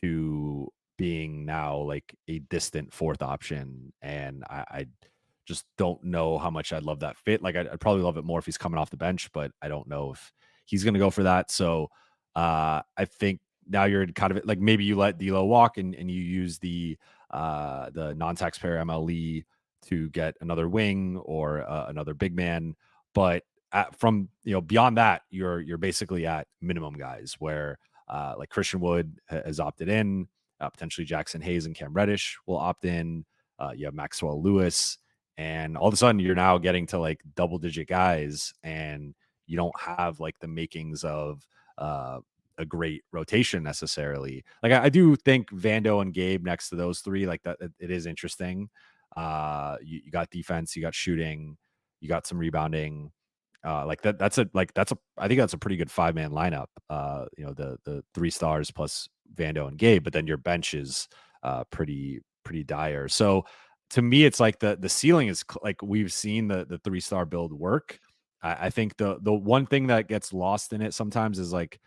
to being now like a distant fourth option. And I just don't know how much I'd love that fit. Like I'd probably love it more if he's coming off the bench, but I don't know if he's going to go for that. So I think now you're kind of like, maybe you let D'Lo walk and you use the non-taxpayer MLE to get another wing or another big man. But from beyond that, you're basically at minimum guys, where like Christian Wood has opted in, potentially Jackson Hayes and Cam Reddish will opt in. You have Maxwell Lewis, and all of a sudden you're now getting to like double digit guys, and you don't have like the makings of a great rotation necessarily. Like I do think Vando and Gabe next to those three, like that, it is interesting. You got defense, you got shooting, you got some rebounding. Like that's a I think that's a pretty good 5-man lineup. The 3 stars plus Vando and Gabe, but then your bench is pretty dire. So to me, it's like the ceiling is like we've seen the 3-star build work. I think the one thing that gets lost in it sometimes is like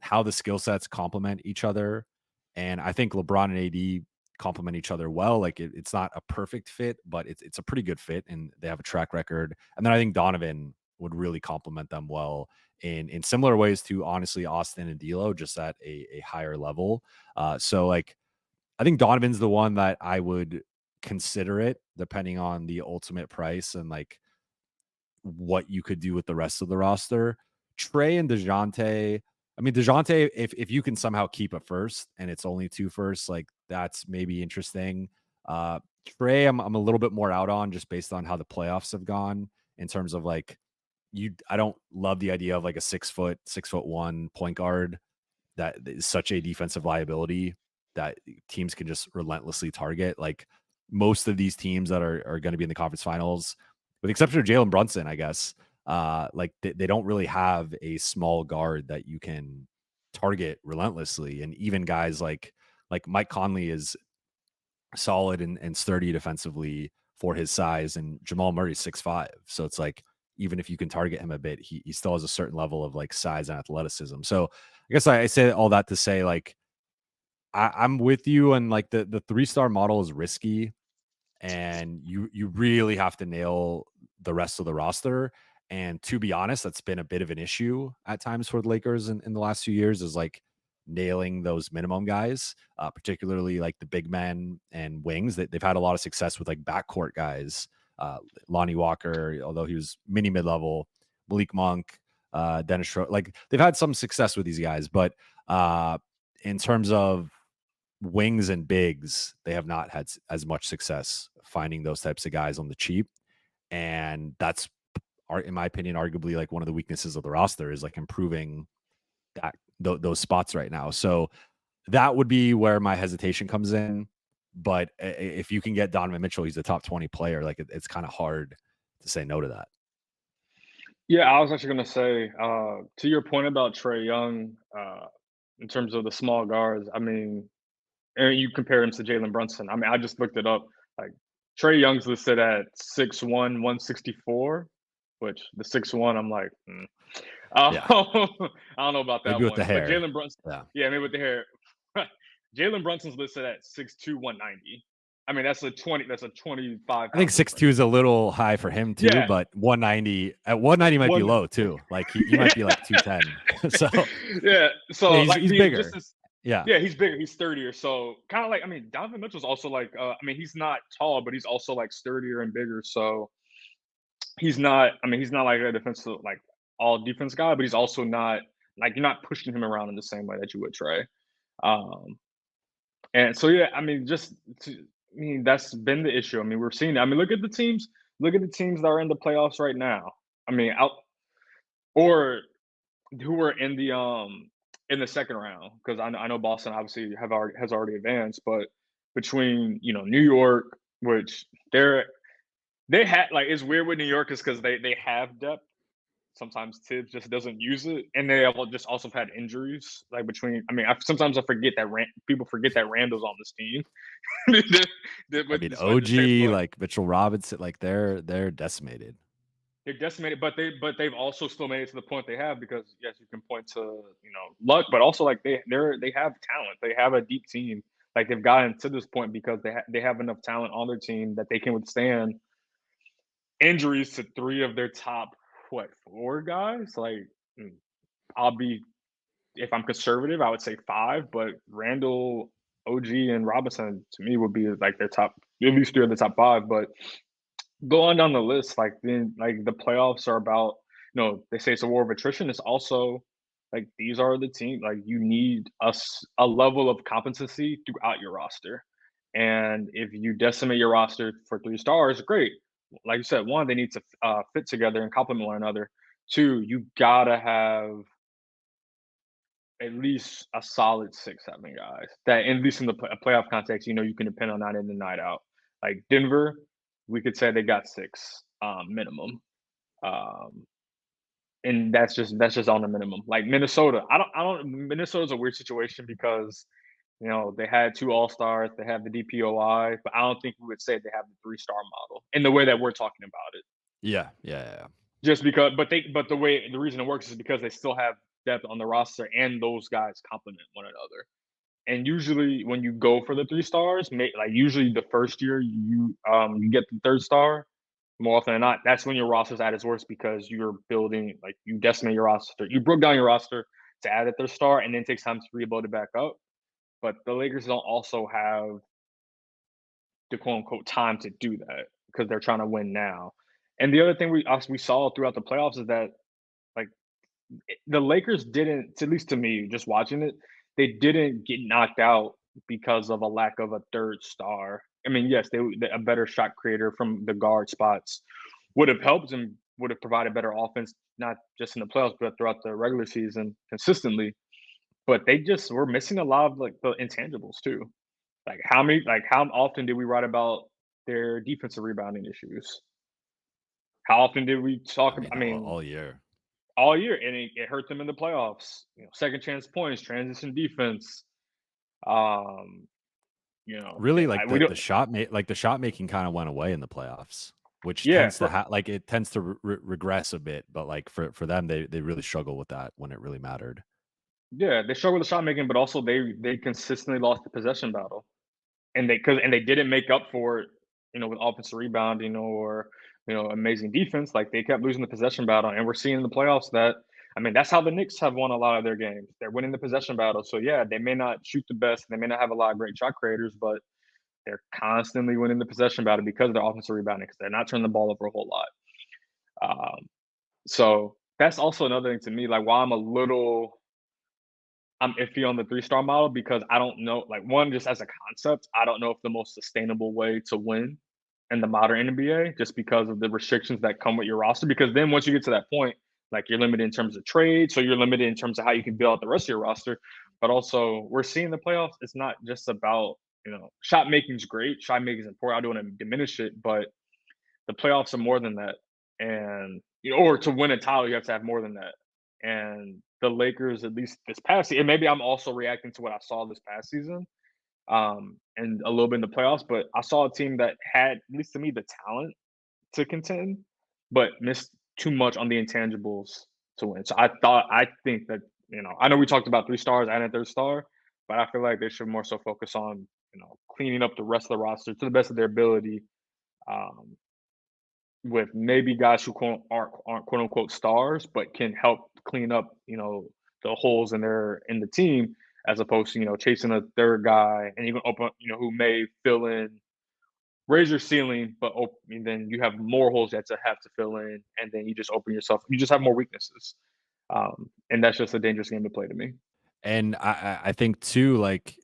how the skill sets complement each other. And I think LeBron and AD complement each other well. Like it's not a perfect fit, but it's a pretty good fit, and they have a track record. And then I think Donovan would really complement them well in similar ways to honestly Austin and D'Lo, just at a higher level. So like I think Donovan's the one that I would consider it, depending on the ultimate price and like what you could do with the rest of the roster. Trey and DeJounte. I mean, DeJounte, if you can somehow keep a first and it's only 2 firsts, like that's maybe interesting. Trey, I'm a little bit more out on, just based on how the playoffs have gone in terms of like I don't love the idea of like a 6'1" point guard that is such a defensive liability that teams can just relentlessly target. Like most of these teams that are going to be in the conference finals, with the exception of Jalen Brunson, I guess, like they don't really have a small guard that you can target relentlessly. And even guys like Mike Conley is solid and sturdy defensively for his size, and Jamal Murray's 6'5". So it's like, even if you can target him a bit, he still has a certain level of like size and athleticism. So I guess I say all that to say, like, I'm with you, and like the 3-star model is risky, and you really have to nail the rest of the roster. And to be honest, that's been a bit of an issue at times for the Lakers in the last few years, is like nailing those minimum guys, particularly like the big men and wings. That they've had a lot of success with like backcourt guys, Lonnie Walker, although he was mid-level, Malik Monk, Dennis Schroeder. Like they've had some success with these guys, but in terms of wings and bigs, they have not had as much success finding those types of guys on the cheap. And that's, in my opinion, arguably like one of the weaknesses of the roster, is like improving those spots right now. So that would be where my hesitation comes in. But if you can get Donovan Mitchell, he's a top 20 player. Like it's kind of hard to say no to that. Yeah, I was actually gonna say, to your point about Trae Young, in terms of the small guards, I mean, and you compare him to Jalen Brunson. I mean, I just looked it up. Like Trae Young's listed at 6'1", 164, which the 6'1", I'm like, Yeah. I don't know about that Maybe with one. the But hair. Jalen Brunson, Yeah. maybe with the hair. Jalen Brunson's listed at 6'2", 190. I mean, that's a 25 I think pound 6'2" is a little high for him too, Yeah, but 190 might be one. low too. Like he might be like 210. So Yeah, so yeah, like he's being bigger. just as Yeah. yeah, he's bigger, he's sturdier. So kind of like, I mean, Donovan Mitchell's also like, I mean, he's not tall, but he's also like sturdier and bigger. So he's not, I mean, he's not like a defensive, like all defense guy, but he's also not like, you're not pushing him around in the same way that you would Trey. Um, and so yeah, I mean, I mean, that's been the issue. I mean, we're seeing. I mean, look at the teams that are in the playoffs right now. I mean, out or who were in the second round, because I know Boston obviously has already advanced, but between New York, which they had, like, it's weird with New York is because they have depth. Sometimes Tibbs just doesn't use it, and they have just also had injuries. Like between, I mean, sometimes I forget that people forget that Randall's on this team. I mean, Despite the same, OG, like like Mitchell Robinson, like they're decimated. they're decimated, but they've also still made it to the point they have, because yes, you can point to luck, but also like they have talent. They have a deep team. Like they've gotten to this point because they have enough talent on their team that they can withstand injuries to 3 of their top 4 guys. Like, mm, I'll be if I'm conservative, I would say 5, but Randall, OG, and Robinson to me would be like their top, at least 3 of the top 5. But going down the list, like then like the playoffs are about, they say it's a war of attrition. It's also like these are the team, like you need a level of competency throughout your roster. And if you decimate your roster for 3 stars, great. Like you said, one, they need to fit together and complement one another. Two, you gotta have at least a solid 6, 7 guys that, at least in the playoff context, you can depend on night in and night out. Like Denver, we could say they got 6 minimum. Um, and that's just on the minimum. Like Minnesota, I don't. Minnesota's a weird situation because they had 2 All Stars, they have the DPOI, but I don't think we would say they have the 3-star model in the way that we're talking about it. Yeah. Just because, but the reason it works is because they still have depth on the roster, and those guys complement one another. And usually, when you go for the 3 stars, like usually the first year you get the 3rd star, more often than not, that's when your roster's at its worst because you're building, like, you decimate your roster. You broke down your roster to add a 3rd star, and then it takes time to rebuild it back up. But the Lakers don't also have the quote unquote time to do that because they're trying to win now. And the other thing we saw throughout the playoffs is that, like, the Lakers didn't, at least to me, just watching it, they didn't get knocked out because of a lack of a 3rd star. I mean, yes, a better shot creator from the guard spots would have helped and would have provided better offense, not just in the playoffs, but throughout the regular season consistently. But they just were missing a lot of, like, the intangibles too. How often did we write about their defensive rebounding issues? How often did we talk I about, mean, I mean, all year. all year, and it hurt them in the playoffs. Second chance points, transition defense. Um, Really, like we don't. the shot making kind of went away in the playoffs, which Yeah, tends to it tends to regress a bit. But like for them, they really struggle with that when it really mattered. yeah, they struggled with the shot making, but also they consistently lost the possession battle, and they didn't make up for it, with offensive rebounding or amazing defense. Like, they kept losing the possession battle, and we're seeing in the playoffs that. I mean, that's how the Knicks have won a lot of their games. They're winning the possession battle. So yeah, they may not shoot the best, they may not have a lot of great shot creators, but they're constantly winning the possession battle because of their offensive rebounding, because they're not turning the ball over a whole lot. So that's also another thing to me. Like, why I'm iffy on the 3-star model, because I don't know. Like, one, just as a concept, I don't know if the most sustainable way to win in the modern NBA, just because of the restrictions that come with your roster. Because then once you get to that point, like, you're limited in terms of trade, so you're limited in terms of how you can build out the rest of your roster. But also, we're seeing the playoffs. It's not just about shot making's great. Shot making is important. I don't want to diminish it, but the playoffs are more than that. And or to win a title, you have to have more than that. And the Lakers, at least this past season, and maybe I'm also reacting to what I saw this past season, and a little bit in the playoffs, but I saw a team that had, at least to me, the talent to contend, but missed too much on the intangibles to win. So I think that, I know we talked about 3 stars and a 3rd star, but I feel like they should more so focus on, cleaning up the rest of the roster to the best of their ability, um, with maybe guys who aren't quote unquote stars, but can help clean up, the holes in the team, as opposed to chasing a 3rd guy and even open, who may fill in, raise your ceiling, but and then you have more holes that have to fill in, and then you just open yourself. You just have more weaknesses, and that's just a dangerous game to play to me. And I think too, like,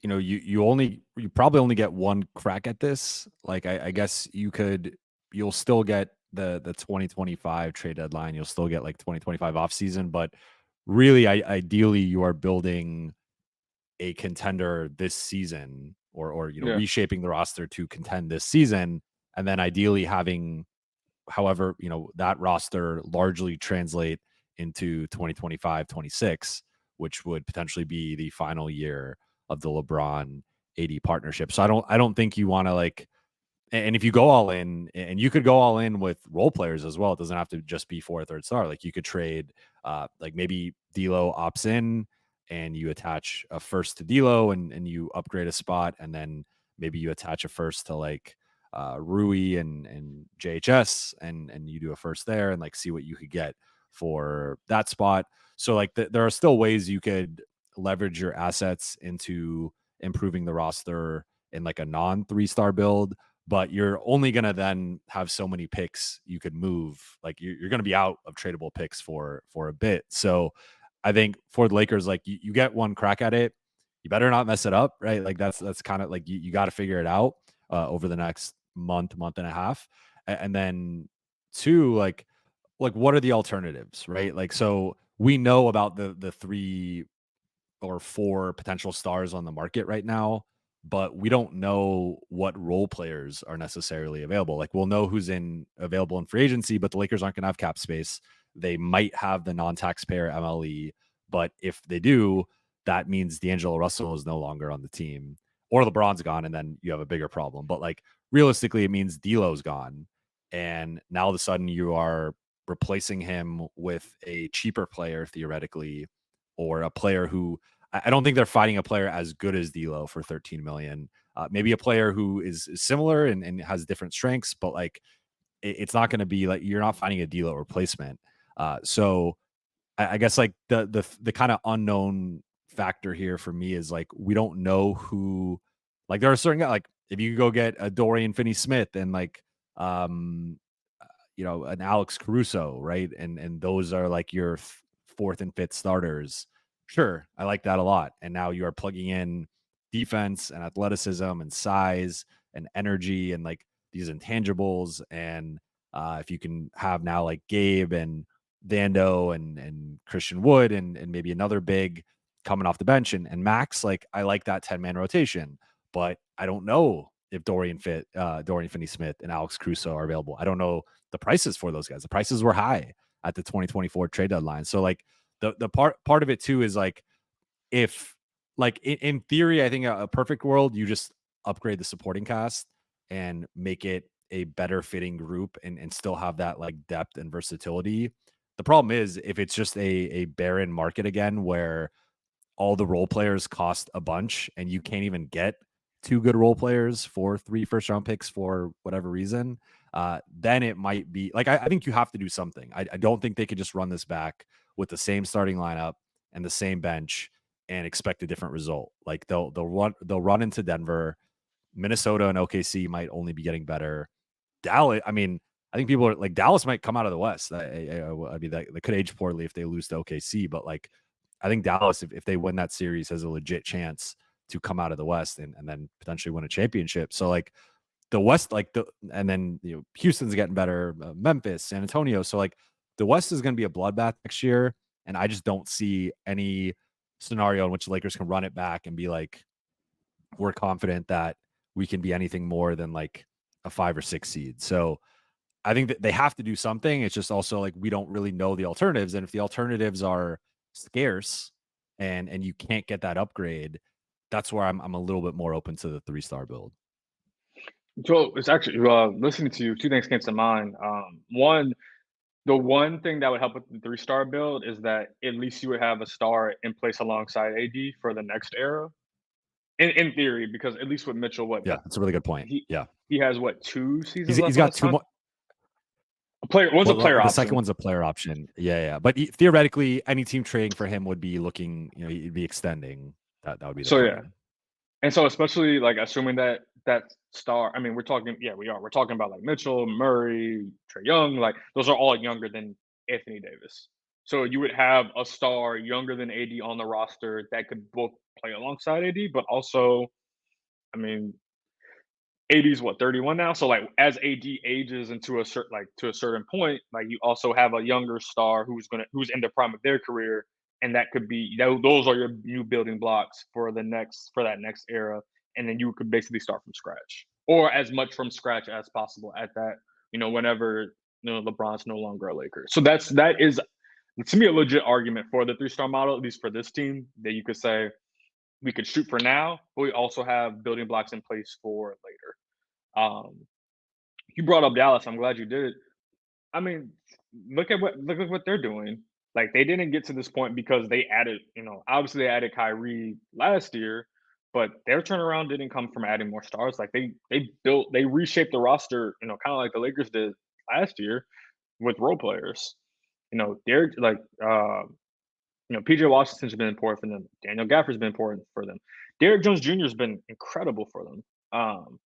you probably only get one crack at this. Like, I guess you'll still get the 2025 trade deadline. You'll still get like 2025 off season, but really, ideally, you are building a contender this season, or Yeah, reshaping the roster to contend this season, and then ideally having, however, that roster largely translate into 2025, 26, which would potentially be the final year of the LeBron AD partnership. So I don't think you want to, like, and if you go all in, and you could go all in with role players as well, it doesn't have to just be for a 3rd star. Like, you could trade, like, maybe D'Lo opts in and you attach a first to D'Lo, and you upgrade a spot, and then maybe you attach a first to, like, Rui and JHS, and you do a first there, and like see what you could get for that spot. So like there are still ways you could leverage your assets into improving the roster in like a non 3-star build, but you're only going to then have so many picks you could move. Like, you're going to be out of tradable picks for a bit. So I think for the Lakers, like, you get one crack at it. You better not mess it up, right? Like, that's kind of like, you got to figure it out over the next month and a half. And then two, like what are the alternatives, right? Like, so we know about the 3 or 4 potential stars on the market right now, but we don't know what role players are necessarily available. Like we'll know who's available in free agency, but the Lakers aren't going to have cap space. They might have the non-taxpayer MLE, but if they do, that means D'Angelo Russell is no longer on the team, or LeBron's gone, and then you have a bigger problem. But like realistically, it means D'Lo's gone, and now all of a sudden you are replacing him with a cheaper player theoretically, or a player who I don't think they're fighting a player as good as D'Lo for 13 million. Maybe a player who is similar and has different strengths, but like it's not going to be like you're not finding a D'Lo replacement. So I guess like the kind of unknown factor here for me is like we don't know who. Like there are certain guys, like if you go get a Dorian Finney-Smith and like um an Alex Caruso, right? And those are like your fourth and fifth starters. Sure, I like that a lot. And now you are plugging in defense and athleticism and size and energy and like these intangibles. And if you can have now like Gabe and Vando and Christian Wood and maybe another big coming off the bench and Max, like I like that 10-man rotation, but I don't know if Dorian Finney-Smith and Alex Caruso are available. I don't know the prices for those guys. The prices were high at the 2024 trade deadline. So like the part of it too is like if like in theory, I think a perfect world, you just upgrade the supporting cast and make it a better fitting group and still have that like depth and versatility. The problem is if it's just a barren market again where all the role players cost a bunch and you can't even get 2 good role players for 3 first round picks for whatever reason, then it might be like I think you have to do something. I don't think they could just run this back with the same starting lineup and the same bench and expect a different result. Like they'll run into Denver, Minnesota, and OKC might only be getting better. Dallas, I mean, I think people are like Dallas might come out of the West. I mean, they could age poorly if they lose to OKC, but like I think Dallas, if they win that series, has a legit chance to come out of the West and then potentially win a championship. So like the West, and then Houston's getting better, Memphis, San Antonio. So like the West is going to be a bloodbath next year, and I just don't see any scenario in which the Lakers can run it back and be like, we're confident that we can be anything more than like a 5 or 6 seed. So I think that they have to do something. It's just also like we don't really know the alternatives, and if the alternatives are scarce and you can't get that upgrade, that's where I'm a little bit more open to the 3-star build. So it's actually listening to you, 2 things came to mind. One, the one thing that would help with the 3-star build is that at least you would have a star in place alongside AD for the next era. In theory, because at least with Mitchell, Yeah, that's a really good point. he Yeah, he has what 2 seasons he's left on got his 2 more. one's a player The option. second one's a player option. Yeah. But theoretically, any team trading for him would be looking, he'd be extending. That would be the So plan. yeah, and so especially like assuming that star. I mean, we're talking. Yeah, we are. We're talking about like Mitchell, Murray, Trae Young. Like those are all younger than Anthony Davis. So you would have a star younger than AD on the roster that could both play alongside AD, but also, I mean, AD's what 31 now. So like as AD ages into a certain to a certain point, like you also have a younger star who's in the prime of their career, and that could be those are your new building blocks for that next era, and then you could basically start from scratch or as much from scratch as possible at that whenever LeBron's no longer a Laker. So that is to me a legit argument for the 3-star model, at least for this team, that you could say we could shoot for now, but we also have building blocks in place for later. Um, you brought up Dallas. I'm glad you did it. I mean, look at what they're doing. Like they didn't get to this point because they added, obviously they added Kyrie last year, but their turnaround didn't come from adding more stars. Like they reshaped the roster, kind of like the Lakers did last year with role players. They're like PJ Washington's been important for them. Daniel Gafford's been important for them. Derrick Jones Jr. has been incredible for them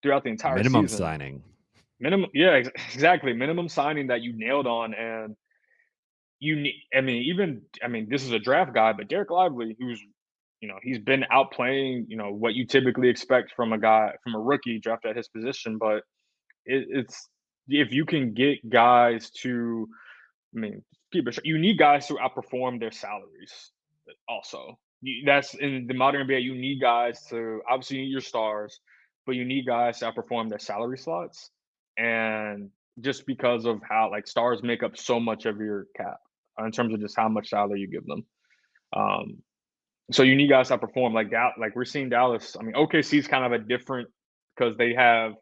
throughout the entire Minimum season. signing. Minimum, yeah, exactly. Minimum signing that you nailed on, and you need. This is a draft guy, but Derek Lively, who's, he's been outplaying, what you typically expect from a rookie drafted at his position. But it's if you can get guys to, keep it. You need guys to outperform their salaries, also. That's in the modern NBA. You need guys to obviously you need your stars, but you need guys to outperform their salary slots. And just because of how like stars make up so much of your cap in terms of just how much salary you give them. Um, so you need guys to perform like we're seeing Dallas. I mean, OKC is kind of a different because they have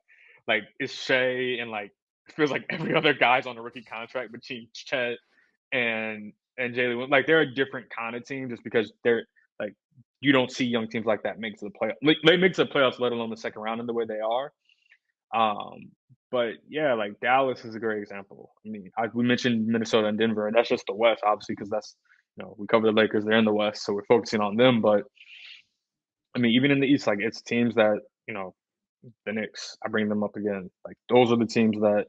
like it's Shea and like it feels like every other guy's on a rookie contract between Chet and Jalen. Like they're a different kind of team just because they're like you don't see young teams like that make to the playoffs. Like, they make to the playoffs, let alone the second round in the way they are. Um, but yeah, like Dallas is a great example. I mean, we mentioned Minnesota and Denver, and that's just the West, obviously, because that's we cover the Lakers. They're in the West, so we're focusing on them. But I mean, even in the East, like it's teams that the Knicks. I bring them up again. Like those are the teams that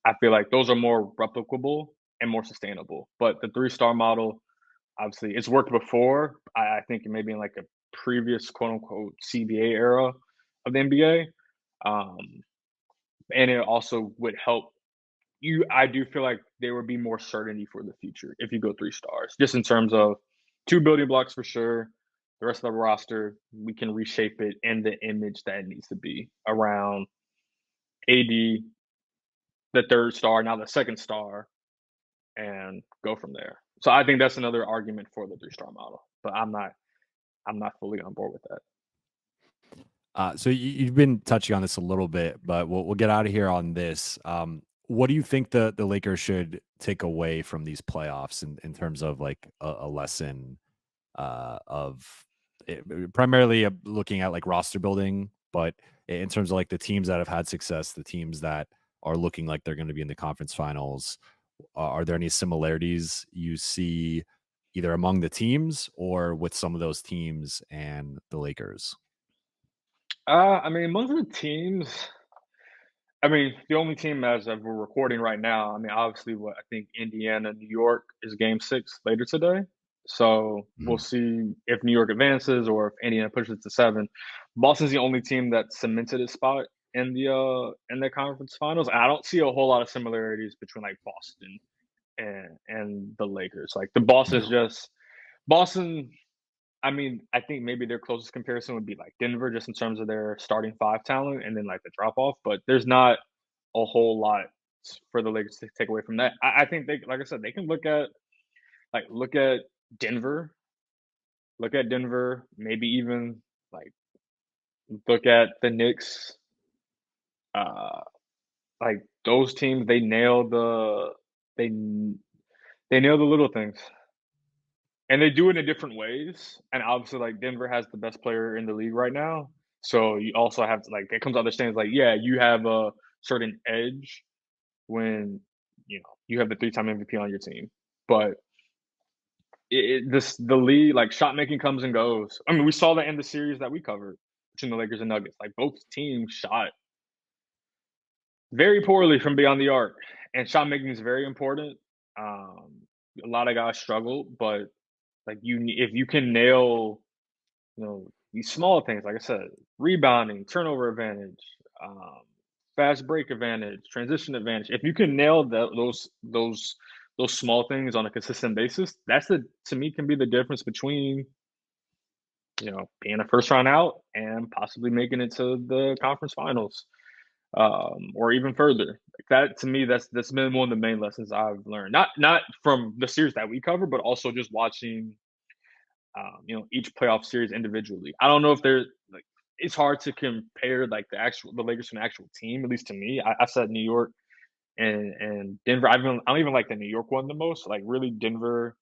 I feel like those are more replicable and more sustainable. But the 3-star model, obviously, it's worked before. I think maybe in like a previous quote unquote CBA era of the NBA. Um, and it also would help you. I do feel like there would be more certainty for the future if you go 3 stars, just in terms of 2 building blocks for sure. The rest of the roster, we can reshape it in the image that it needs to be around AD, the 3rd star, now the 2nd star, and go from there. So I think that's another argument for the 3-star model, but I'm not fully on board with that. So you've been touching on this a little bit, but we'll get out of here on this. What do you think the Lakers should take away from these playoffs in terms of like a lesson of primarily looking at like roster building, but in terms of like the teams that have had success, the teams that are looking like they're going to be in the conference finals, are there any similarities you see either among the teams or with some of those teams and the Lakers? I mean, most of the teams. I mean, the only team as of we're recording right now. I mean, obviously, what I think Indiana, New York is Game 6 later today. So we'll Mhm. see if New York advances or if Indiana pushes it to 7. Boston's the only team that cemented its spot in the conference finals. And I don't see a whole lot of similarities between like Boston and the Lakers. Like the Boston's No. just Boston. I mean, I think maybe their closest comparison would be like Denver, just in terms of their starting 5 talent and then like the drop off. But there's not a whole lot for the Lakers to take away from that. I think they, like I said, they can look at Denver, maybe even like look at the Knicks. Uh, like those teams, they they nail the little things. And they do it in different ways. And obviously, like Denver has the best player in the league right now. So you also have to like it comes out the stands like, yeah, you have a certain edge when you have the 3-time MVP on your team. But the league like shot making comes and goes. I mean, we saw that in the series that we covered between the Lakers and Nuggets. Like both teams shot very poorly from beyond the arc, and shot making is very important. Um, a lot of guys struggle, but like if you can nail these small things, like I said, rebounding, turnover advantage, um, fast break advantage, transition advantage. If you can nail those small things on a consistent basis, that's the to me can be the difference between being a first round out and possibly making it to the conference finals, or even further. Like that to me, that's been one of the main lessons I've learned. Not from the series that we cover, but also just watching each playoff series individually. I don't know if they're like it's hard to compare like the Lakers to an actual team. At least to me, I said New York and Denver. I don't even like the New York one the most. Like really Denver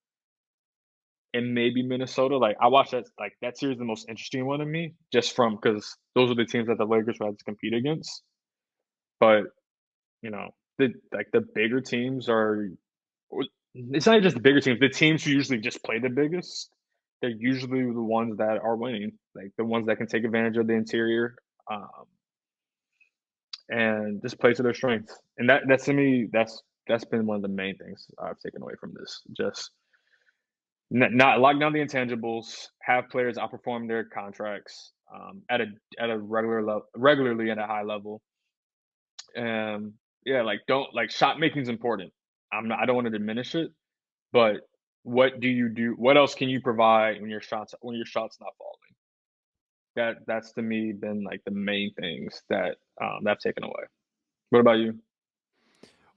and maybe Minnesota. Like I watched that series the most interesting one to me, just from because those are the teams that the Lakers had to compete against. But the bigger teams are it's not just the bigger teams. The teams who usually just play the biggest, they're usually the ones that are winning, like the ones that can take advantage of the interior, um, and just play to their strengths. And that's to me, that's been one of the main things I've taken away from this. Just not lock down the intangibles, have players outperform their contracts at a regularly at a high level. And yeah, like don't like shot making is important. I don't want to diminish it, but what do you do? What else can you provide when your shots not falling? That's to me been like the main things that that I've taken away. What about you?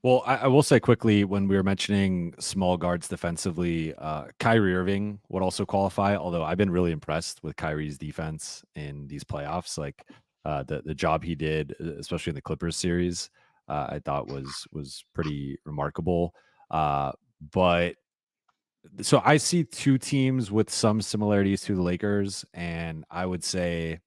Well, I will say quickly when we were mentioning small guards defensively, Kyrie Irving would also qualify. Although I've been really impressed with Kyrie's defense in these playoffs, like the job he did, especially in the Clippers series, I thought was pretty remarkable. Uh, but so I see two teams with some similarities to the Lakers, and I would say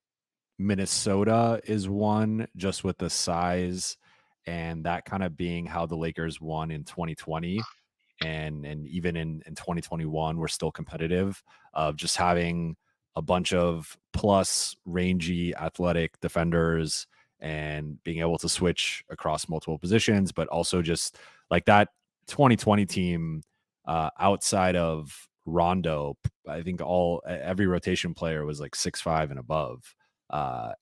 Minnesota is one just with the size and that kind of being how the Lakers won in 2020 and even in 2021 we're still competitive of just having a bunch of plus rangy athletic defenders and being able to switch across multiple positions, but also just like that 2020 team outside of Rondo, I think every rotation player was like 6'5" and above.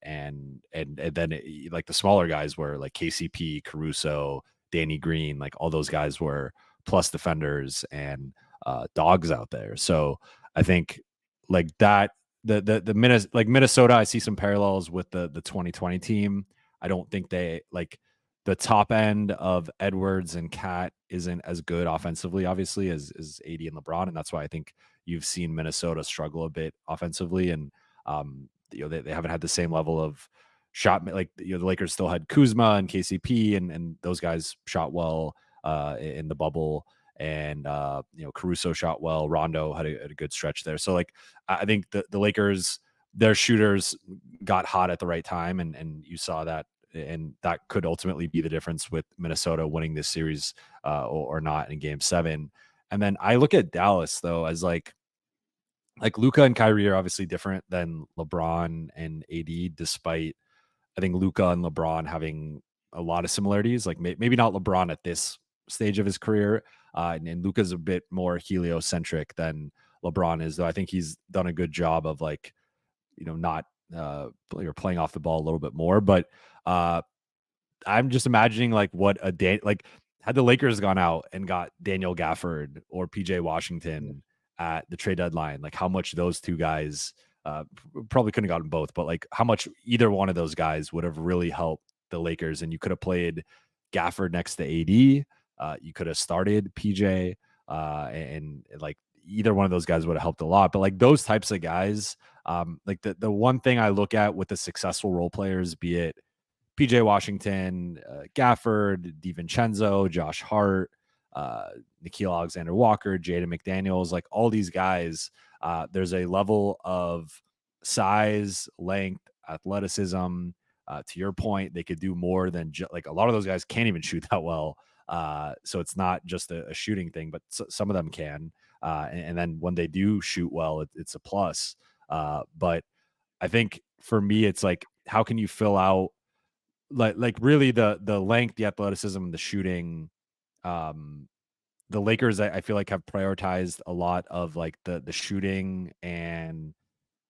And then like the smaller guys were like KCP, Caruso, Danny Green, like all those guys were plus defenders and dogs out there. So I think like that Minnesota, I see some parallels with the 2020 team. I don't think they like the top end of Edwards and Cat isn't as good offensively, obviously, as AD and LeBron, and that's why I think you've seen Minnesota struggle a bit offensively, and they haven't had the same level of shot. Like the Lakers still had Kuzma and KCP, and those guys shot well in the bubble, and Caruso shot well. Rondo had a good stretch there. So like I think the Lakers, their shooters got hot at the right time, and you saw that. And that could ultimately be the difference with Minnesota winning this series or not in Game 7. And then I look at Dallas though as like Luka and Kyrie are obviously different than LeBron and AD, despite I think Luka and LeBron having a lot of similarities. Like maybe not LeBron at this stage of his career, and Luka's a bit more heliocentric than LeBron is. Though I think he's done a good job of like not playing off the ball a little bit more, but I'm just imagining like what a day like had the Lakers gone out and got Daniel Gafford or PJ Washington at the trade deadline, like how much those two guys probably couldn't have gotten both, but like how much either one of those guys would have really helped the Lakers. And you could have played Gafford next to AD. You could have started PJ and like either one of those guys would have helped a lot. But like those types of guys, like the one thing I look at with the successful role players, be it PJ Washington, Gafford, DiVincenzo, Josh Hart, Nikhil Alexander Walker, Jaden McDaniels, like all these guys, there's a level of size, length, athleticism. To your point, they could do more than like a lot of those guys can't even shoot that well. So it's not just a shooting thing, but some of them can. And then when they do shoot well, it's a plus. But I think for me, it's like, how can you fill out like really the length, the athleticism, the shooting. The Lakers, I feel like have prioritized a lot of like the shooting and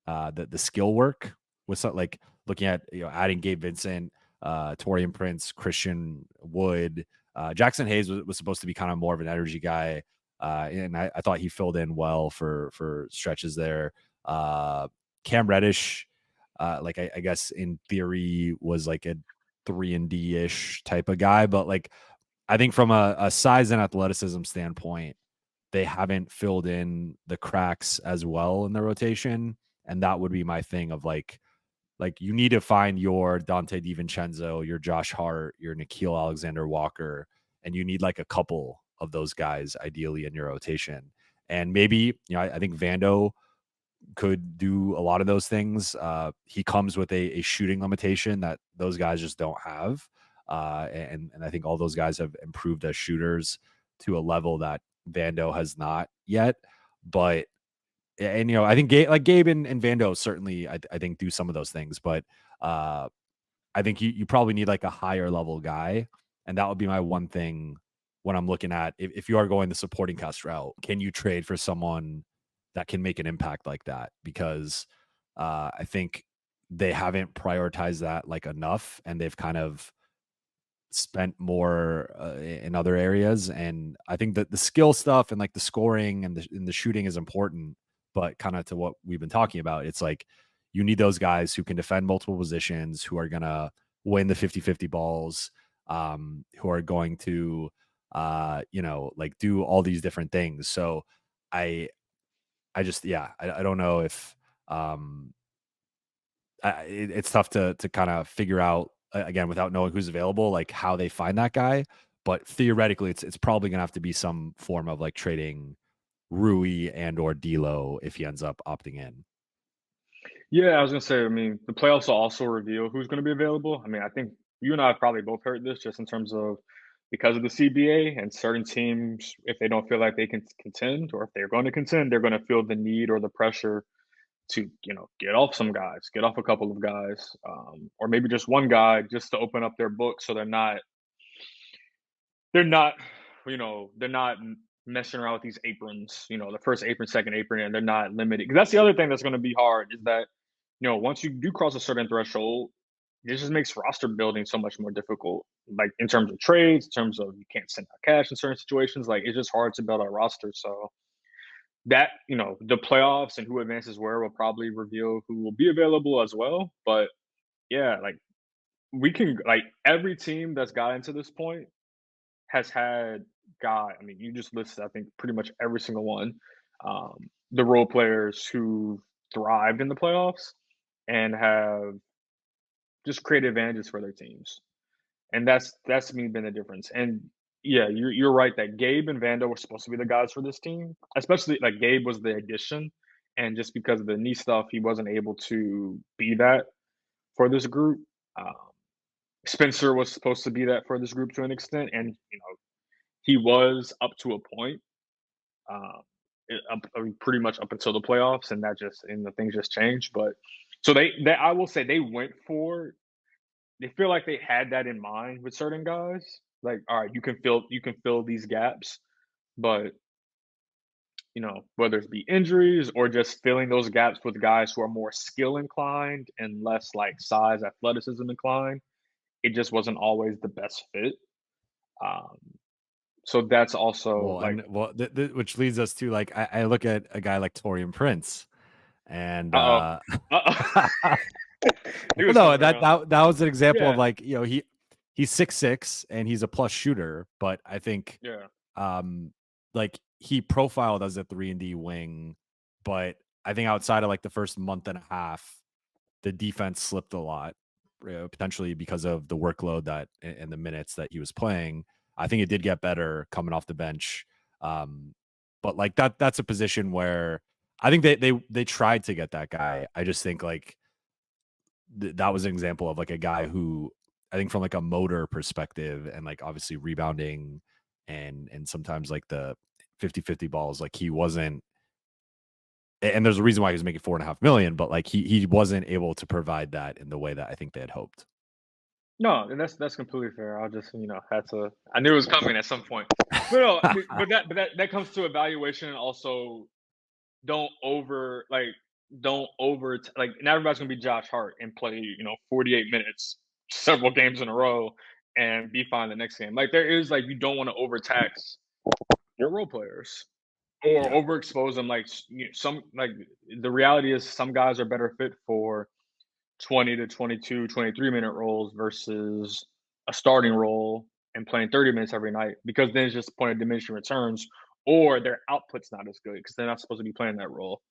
the skill work with like looking at adding Gabe Vincent, Torian Prince, Christian Wood, Jackson Hayes was supposed to be kind of more of an energy guy, and I thought he filled in well for stretches there. Cam Reddish, like I guess in theory was like a 3-and-D ish type of guy, but like I think from a size and athleticism standpoint, they haven't filled in the cracks as well in the rotation. And that would be my thing of like you need to find your Dante DiVincenzo, your Josh Hart, your Nikhil Alexander Walker, and you need like a couple of those guys ideally in your rotation. And maybe, I think Vando could do a lot of those things. He comes with a shooting limitation that those guys just don't have. And I think all those guys have improved as shooters to a level that Vando has not yet. But I think Gabe and Vando certainly I think do some of those things, but I think you probably need like a higher level guy, and that would be my one thing when I'm looking at if you are going the supporting cast route. Can you trade for someone that can make an impact like that? Because I think they haven't prioritized that like enough, and they've kind of spent more in other areas. And I think that the skill stuff and like the scoring and the shooting is important. But kind of to what we've been talking about, it's like you need those guys who can defend multiple positions, who are going to win the 50-50 balls, who are going to, like do all these different things. So I just, yeah, I don't know if, it's tough to kind of figure out again without knowing who's available, like how they find that guy. But theoretically, it's probably gonna have to be some form of like trading Rui and or D'Lo if he ends up opting in. Yeah, I was gonna say, I mean, the playoffs will also reveal who's gonna be available. I mean, I think you and I have probably both heard this just in terms of because of the CBA and certain teams, if they don't feel like they can contend or if they're going to contend, they're going to feel the need or the pressure to, get off some guys, get off a couple of guys, or maybe just one guy just to open up their book so they're not, they're not messing around with these aprons, the first apron, second apron, and they're not limited. Because that's the other thing that's going to be hard is that, once you do cross a certain threshold, it just makes roster building so much more difficult. Like in terms of trades, in terms of you can't send out cash in certain situations, like it's just hard to build a roster. So that, the playoffs and who advances where will probably reveal who will be available as well. But yeah, like we can like every team that's gotten to this point has had I mean, you just listed, I think, pretty much every single one. Um, the role players who thrived in the playoffs and have just created advantages for their teams. And that's to me been the difference. And yeah, you're right that Gabe and Vando were supposed to be the guys for this team. Especially like Gabe was the addition. And just because of the knee stuff, he wasn't able to be that for this group. Um, Spencer was supposed to be that for this group to an extent, and he was up to a point, um, pretty much up until the playoffs, and the things just changed. But so they I will say they went for they feel like they had that in mind with certain guys. Like, all right, you can fill these gaps, but whether it be injuries or just filling those gaps with guys who are more skill inclined and less like size athleticism inclined, it just wasn't always the best fit. Um, so that's also Well, like, and well, which leads us to like I look at a guy like Torian Prince, and uh oh, he well, was no, coming that around. that that was an example of Yeah, like he's 6'6" and he's a plus shooter, but I think yeah, um like he profiled as a 3-and-D wing, but I think outside of like the first month and a half, the defense slipped a lot, potentially because of the workload that and the minutes that he was playing. I think it did get better coming off the bench. Um, but like that's a position where I think they tried to get that guy. I just think like that was an example of like a guy who I think from like a motor perspective and like obviously rebounding and sometimes like the 50-50 balls, like he wasn't, and there's a reason why he was making 4.5 million, but like he wasn't able to provide that in the way that I think they had hoped. no, and that's completely fair. I'll just had to. I knew it was coming at some point, but no, I mean, but that comes to evaluation and also don't over like not everybody's gonna be Josh Hart and play 48 minutes several games in a row and be fine the next game. Like there is like you don't want to overtax your role players or Yeah. overexpose them. Like some like the reality is some guys are better fit for 20 to 22, 23-minute roles versus a starting role and playing 30 minutes every night because then it's just a point of diminishing returns or their output's not as good because they're not supposed to be playing that role.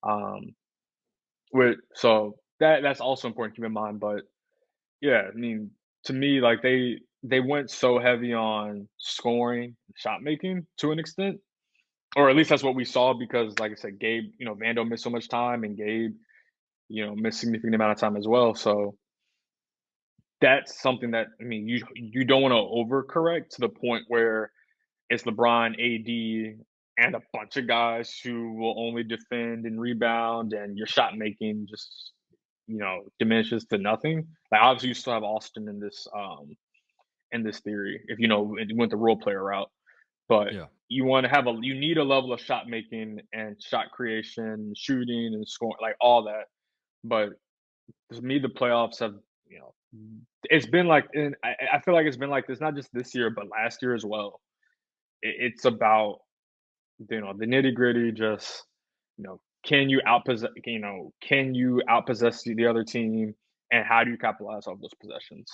Um, so that's also important to keep in mind. But yeah, I mean, to me, like they went so heavy on scoring, shot making to an extent, or at least that's what we saw because, like I said, Gabe, Vando missed so much time, and Gabe, missed significant amount of time as well. So that's something that I mean, you don't want to overcorrect to the point where it's LeBron, AD, and a bunch of guys who will only defend and rebound, and your shot making just diminishes to nothing. Like obviously, you still have Austin in this theory if it went the role player route, but Yeah. you need a level of shot making and shot creation, shooting and scoring, like all that. But to me, the playoffs have it's been like, and I feel like it's been like this not just this year, but last year as well. It's about the nitty gritty. Just can you outpossess the other team, and how do you capitalize off those possessions?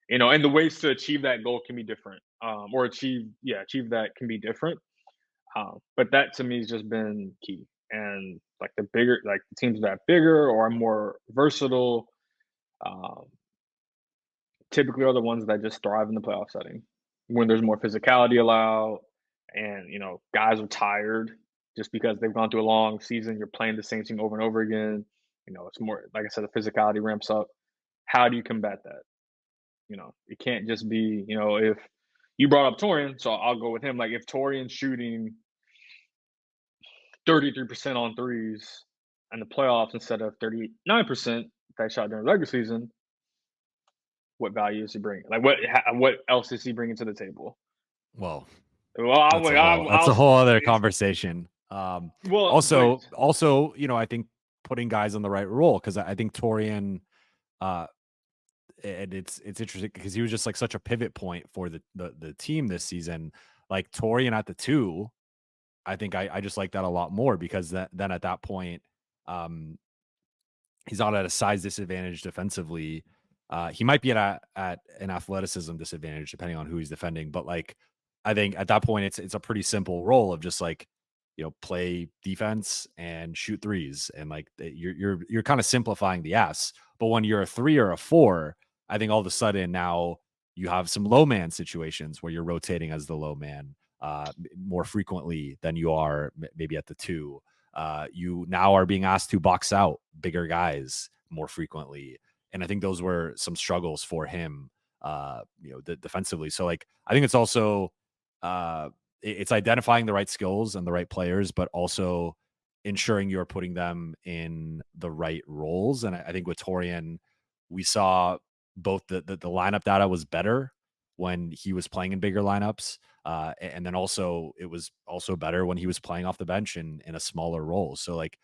And the ways to achieve that goal can be different, or achieve that can be different. But that to me has just been key. And like the teams that are bigger or are more versatile, um, typically are the ones that just thrive in the playoff setting when there's more physicality allowed, and guys are tired just because they've gone through a long season. You're playing the same team over and over again. It's more, like I said, the physicality ramps up. How do you combat that? It can't just be, if you brought up Torian, so I'll go with him. Like if Torian's shooting 33% on threes in the playoffs instead of 39% that shot during the regular season, what value is he bringing? Like what else is he bringing to the table? Well, Well, that's a whole other conversation. Well, also, I think putting guys on the right role, because I think Torian, and it's interesting because he was just like such a pivot point for the team this season. Like Torian at the 2, I think I just like that a lot more, because then at that point, he's not at a size disadvantage defensively. He might be at an athleticism disadvantage depending on who he's defending. But like, I think at that point, it's a pretty simple role of just like, play defense and shoot threes, and like you're kind of simplifying the S. But when you're a 3 or a 4, I think all of a sudden now you have some low man situations where you're rotating as the low man more frequently than you are maybe at the 2. You now are being asked to box out bigger guys more frequently. And I think those were some struggles for him, defensively. So like, I think it's also, it's identifying the right skills and the right players, but also ensuring you're putting them in the right roles. And I think with Torian, we saw both the lineup data was better when he was playing in bigger lineups. And then also it was also better when he was playing off the bench in a smaller role. So like,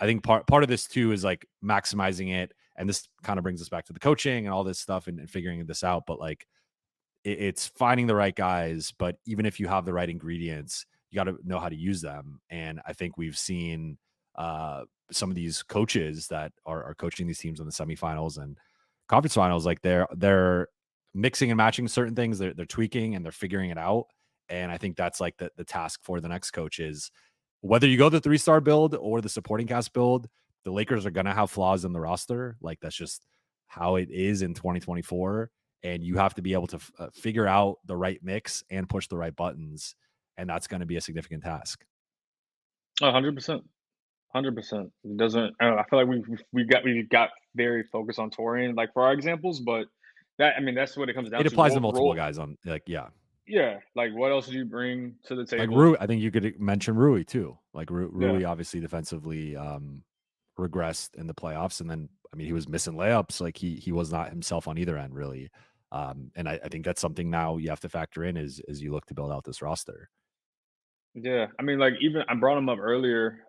I think part of this too is like maximizing it. And this kind of brings us back to the coaching and all this stuff and figuring this out. But like, it's finding the right guys. But even if you have the right ingredients, you got to know how to use them. And I think we've seen some of these coaches that are coaching these teams in the semifinals and conference finals, like they're mixing and matching certain things. They're tweaking and they're figuring it out. And I think that's like the task for the next coach is, whether you go the 3-star build or the supporting cast build, the Lakers are going to have flaws in the roster. Like that's just how it is in 2024. And you have to be able to figure out the right mix and push the right buttons. And that's going to be a significant task. 100%. 100%. It doesn't. I don't know, I feel like we got very focused on Torian, like for our examples, but that's what it comes down It to. applies to multiple guys on like, yeah. Yeah, like what else do you bring to the Like table? Rui, I think you could mention Rui too. Like Rui Yeah. obviously defensively regressed in the playoffs, and then he was missing layups. Like he was not himself on either end really. And I think that's something now you have to factor in as you look to build out this roster. Yeah, like even I brought him up earlier,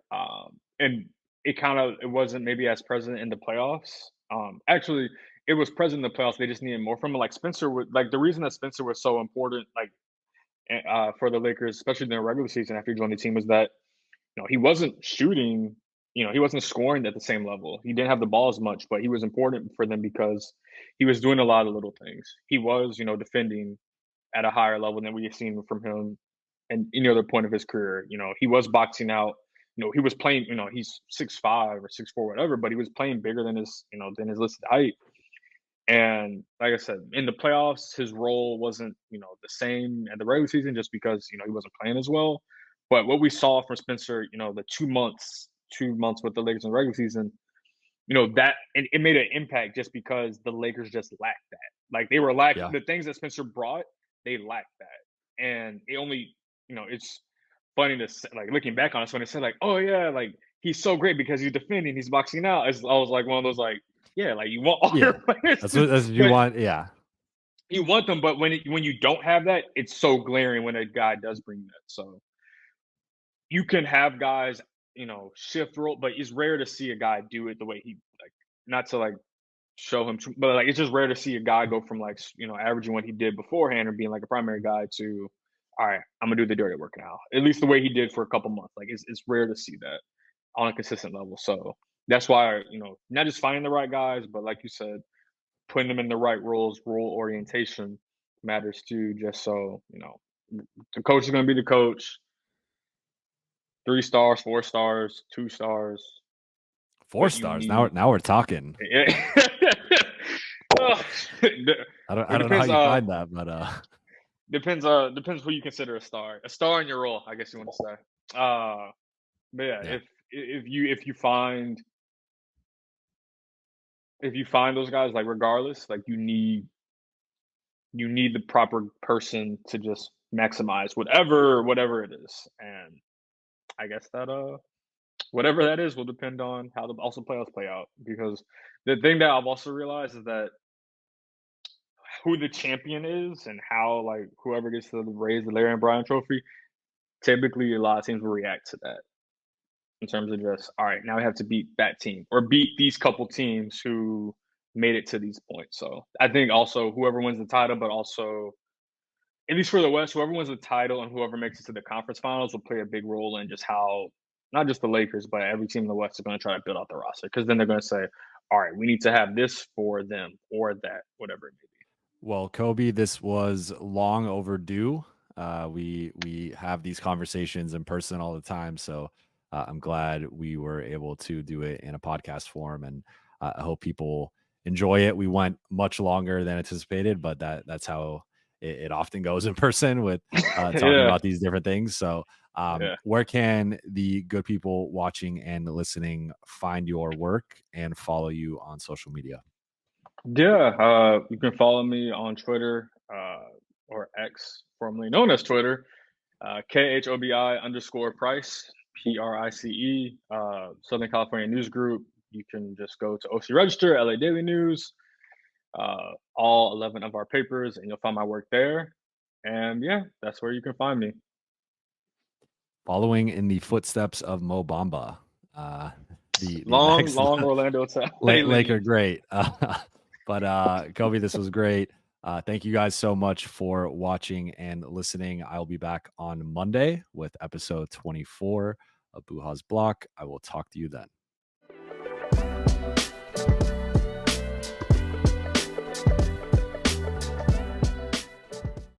and it wasn't maybe as present in the playoffs. Actually, it was present in the playoffs. They just needed more from him. Like Spencer would like the reason that Spencer was so important, like for the Lakers, especially in the regular season after he joined the team, was that he wasn't shooting, he wasn't scoring at the same level. He didn't have the ball as much, but he was important for them because he was doing a lot of little things. He was, defending at a higher level than we have seen from him and any other point of his career. He was boxing out. He was playing. He's 6'5" or 6'4", whatever, but he was playing bigger than his listed height. And like I said, in the playoffs, his role wasn't the same at the regular season just because he wasn't playing as well. But what we saw from Spencer, the 2 months with the Lakers in the regular season, that it made an impact just because the Lakers just lacked that. Like they were lacking the things that Spencer brought, they lacked that. And it only, it's funny to say, like looking back on it, when it said like, oh yeah, like he's so great because he's defending, he's boxing out. I was like one of those like, yeah, like you want all your players. That's what you want. Yeah. You want them, but when you don't have that, it's so glaring when a guy does bring that. So you can have guys, shift role, but it's rare to see a guy do it the way he like. Not to like show him. But like, it's just rare to see a guy go from like averaging what he did beforehand or being like a primary guy to, all right, I'm gonna do the dirty work now. At least the way he did for a couple months. Like it's rare to see that on a consistent level. So that's why not just finding the right guys, but like you said, putting them in the right roles, role orientation matters too. Just so the coach is gonna be the coach. 3 stars, 4 stars, 2 stars. 4 What you stars. need. Now we're talking. Yeah. Oh, I don't know how you find that, but depends who you consider a star. A star in your role, I guess you want to say. But yeah, Yeah. if you find those guys, like regardless, like you need the proper person to just maximize whatever it is. And I guess that whatever that is will depend on how the also playoffs play out. Because the thing that I've also realized is that who the champion is and how like whoever gets to raise the Larry and Brian trophy, typically a lot of teams will react to that in terms of just, all right, now we have to beat that team or beat these couple teams who made it to these points. So I think also whoever wins the title, but also at least for the West, whoever wins the title and whoever makes it to the conference finals will play a big role in just how not just the Lakers, but every team in the West is going to try to build out the roster. Because then they're going to say, all right, we need to have this for them or that, whatever it may be. Well, Khobi, this was long overdue. We have these conversations in person all the time, so I'm glad we were able to do it in a podcast form, and I hope people enjoy it. We went much longer than anticipated, but that's how it often goes in person with talking Yeah. about these different things. So, Yeah. where can the good people watching and listening find your work and follow you on social media? Yeah, you can follow me on Twitter or X, formerly known as Twitter, KHOBI_Price, PRICE, Southern California News Group. You can just go to OC Register, LA Daily News, all 11 of our papers, and you'll find my work there. And yeah, that's where you can find me. Following in the footsteps of Mo Bamba, the Long next Orlando time. Laker great. But Khobi, this was great. Thank you guys so much for watching and listening. I'll be back on Monday with episode 24 of Buha's Block. I will talk to you then.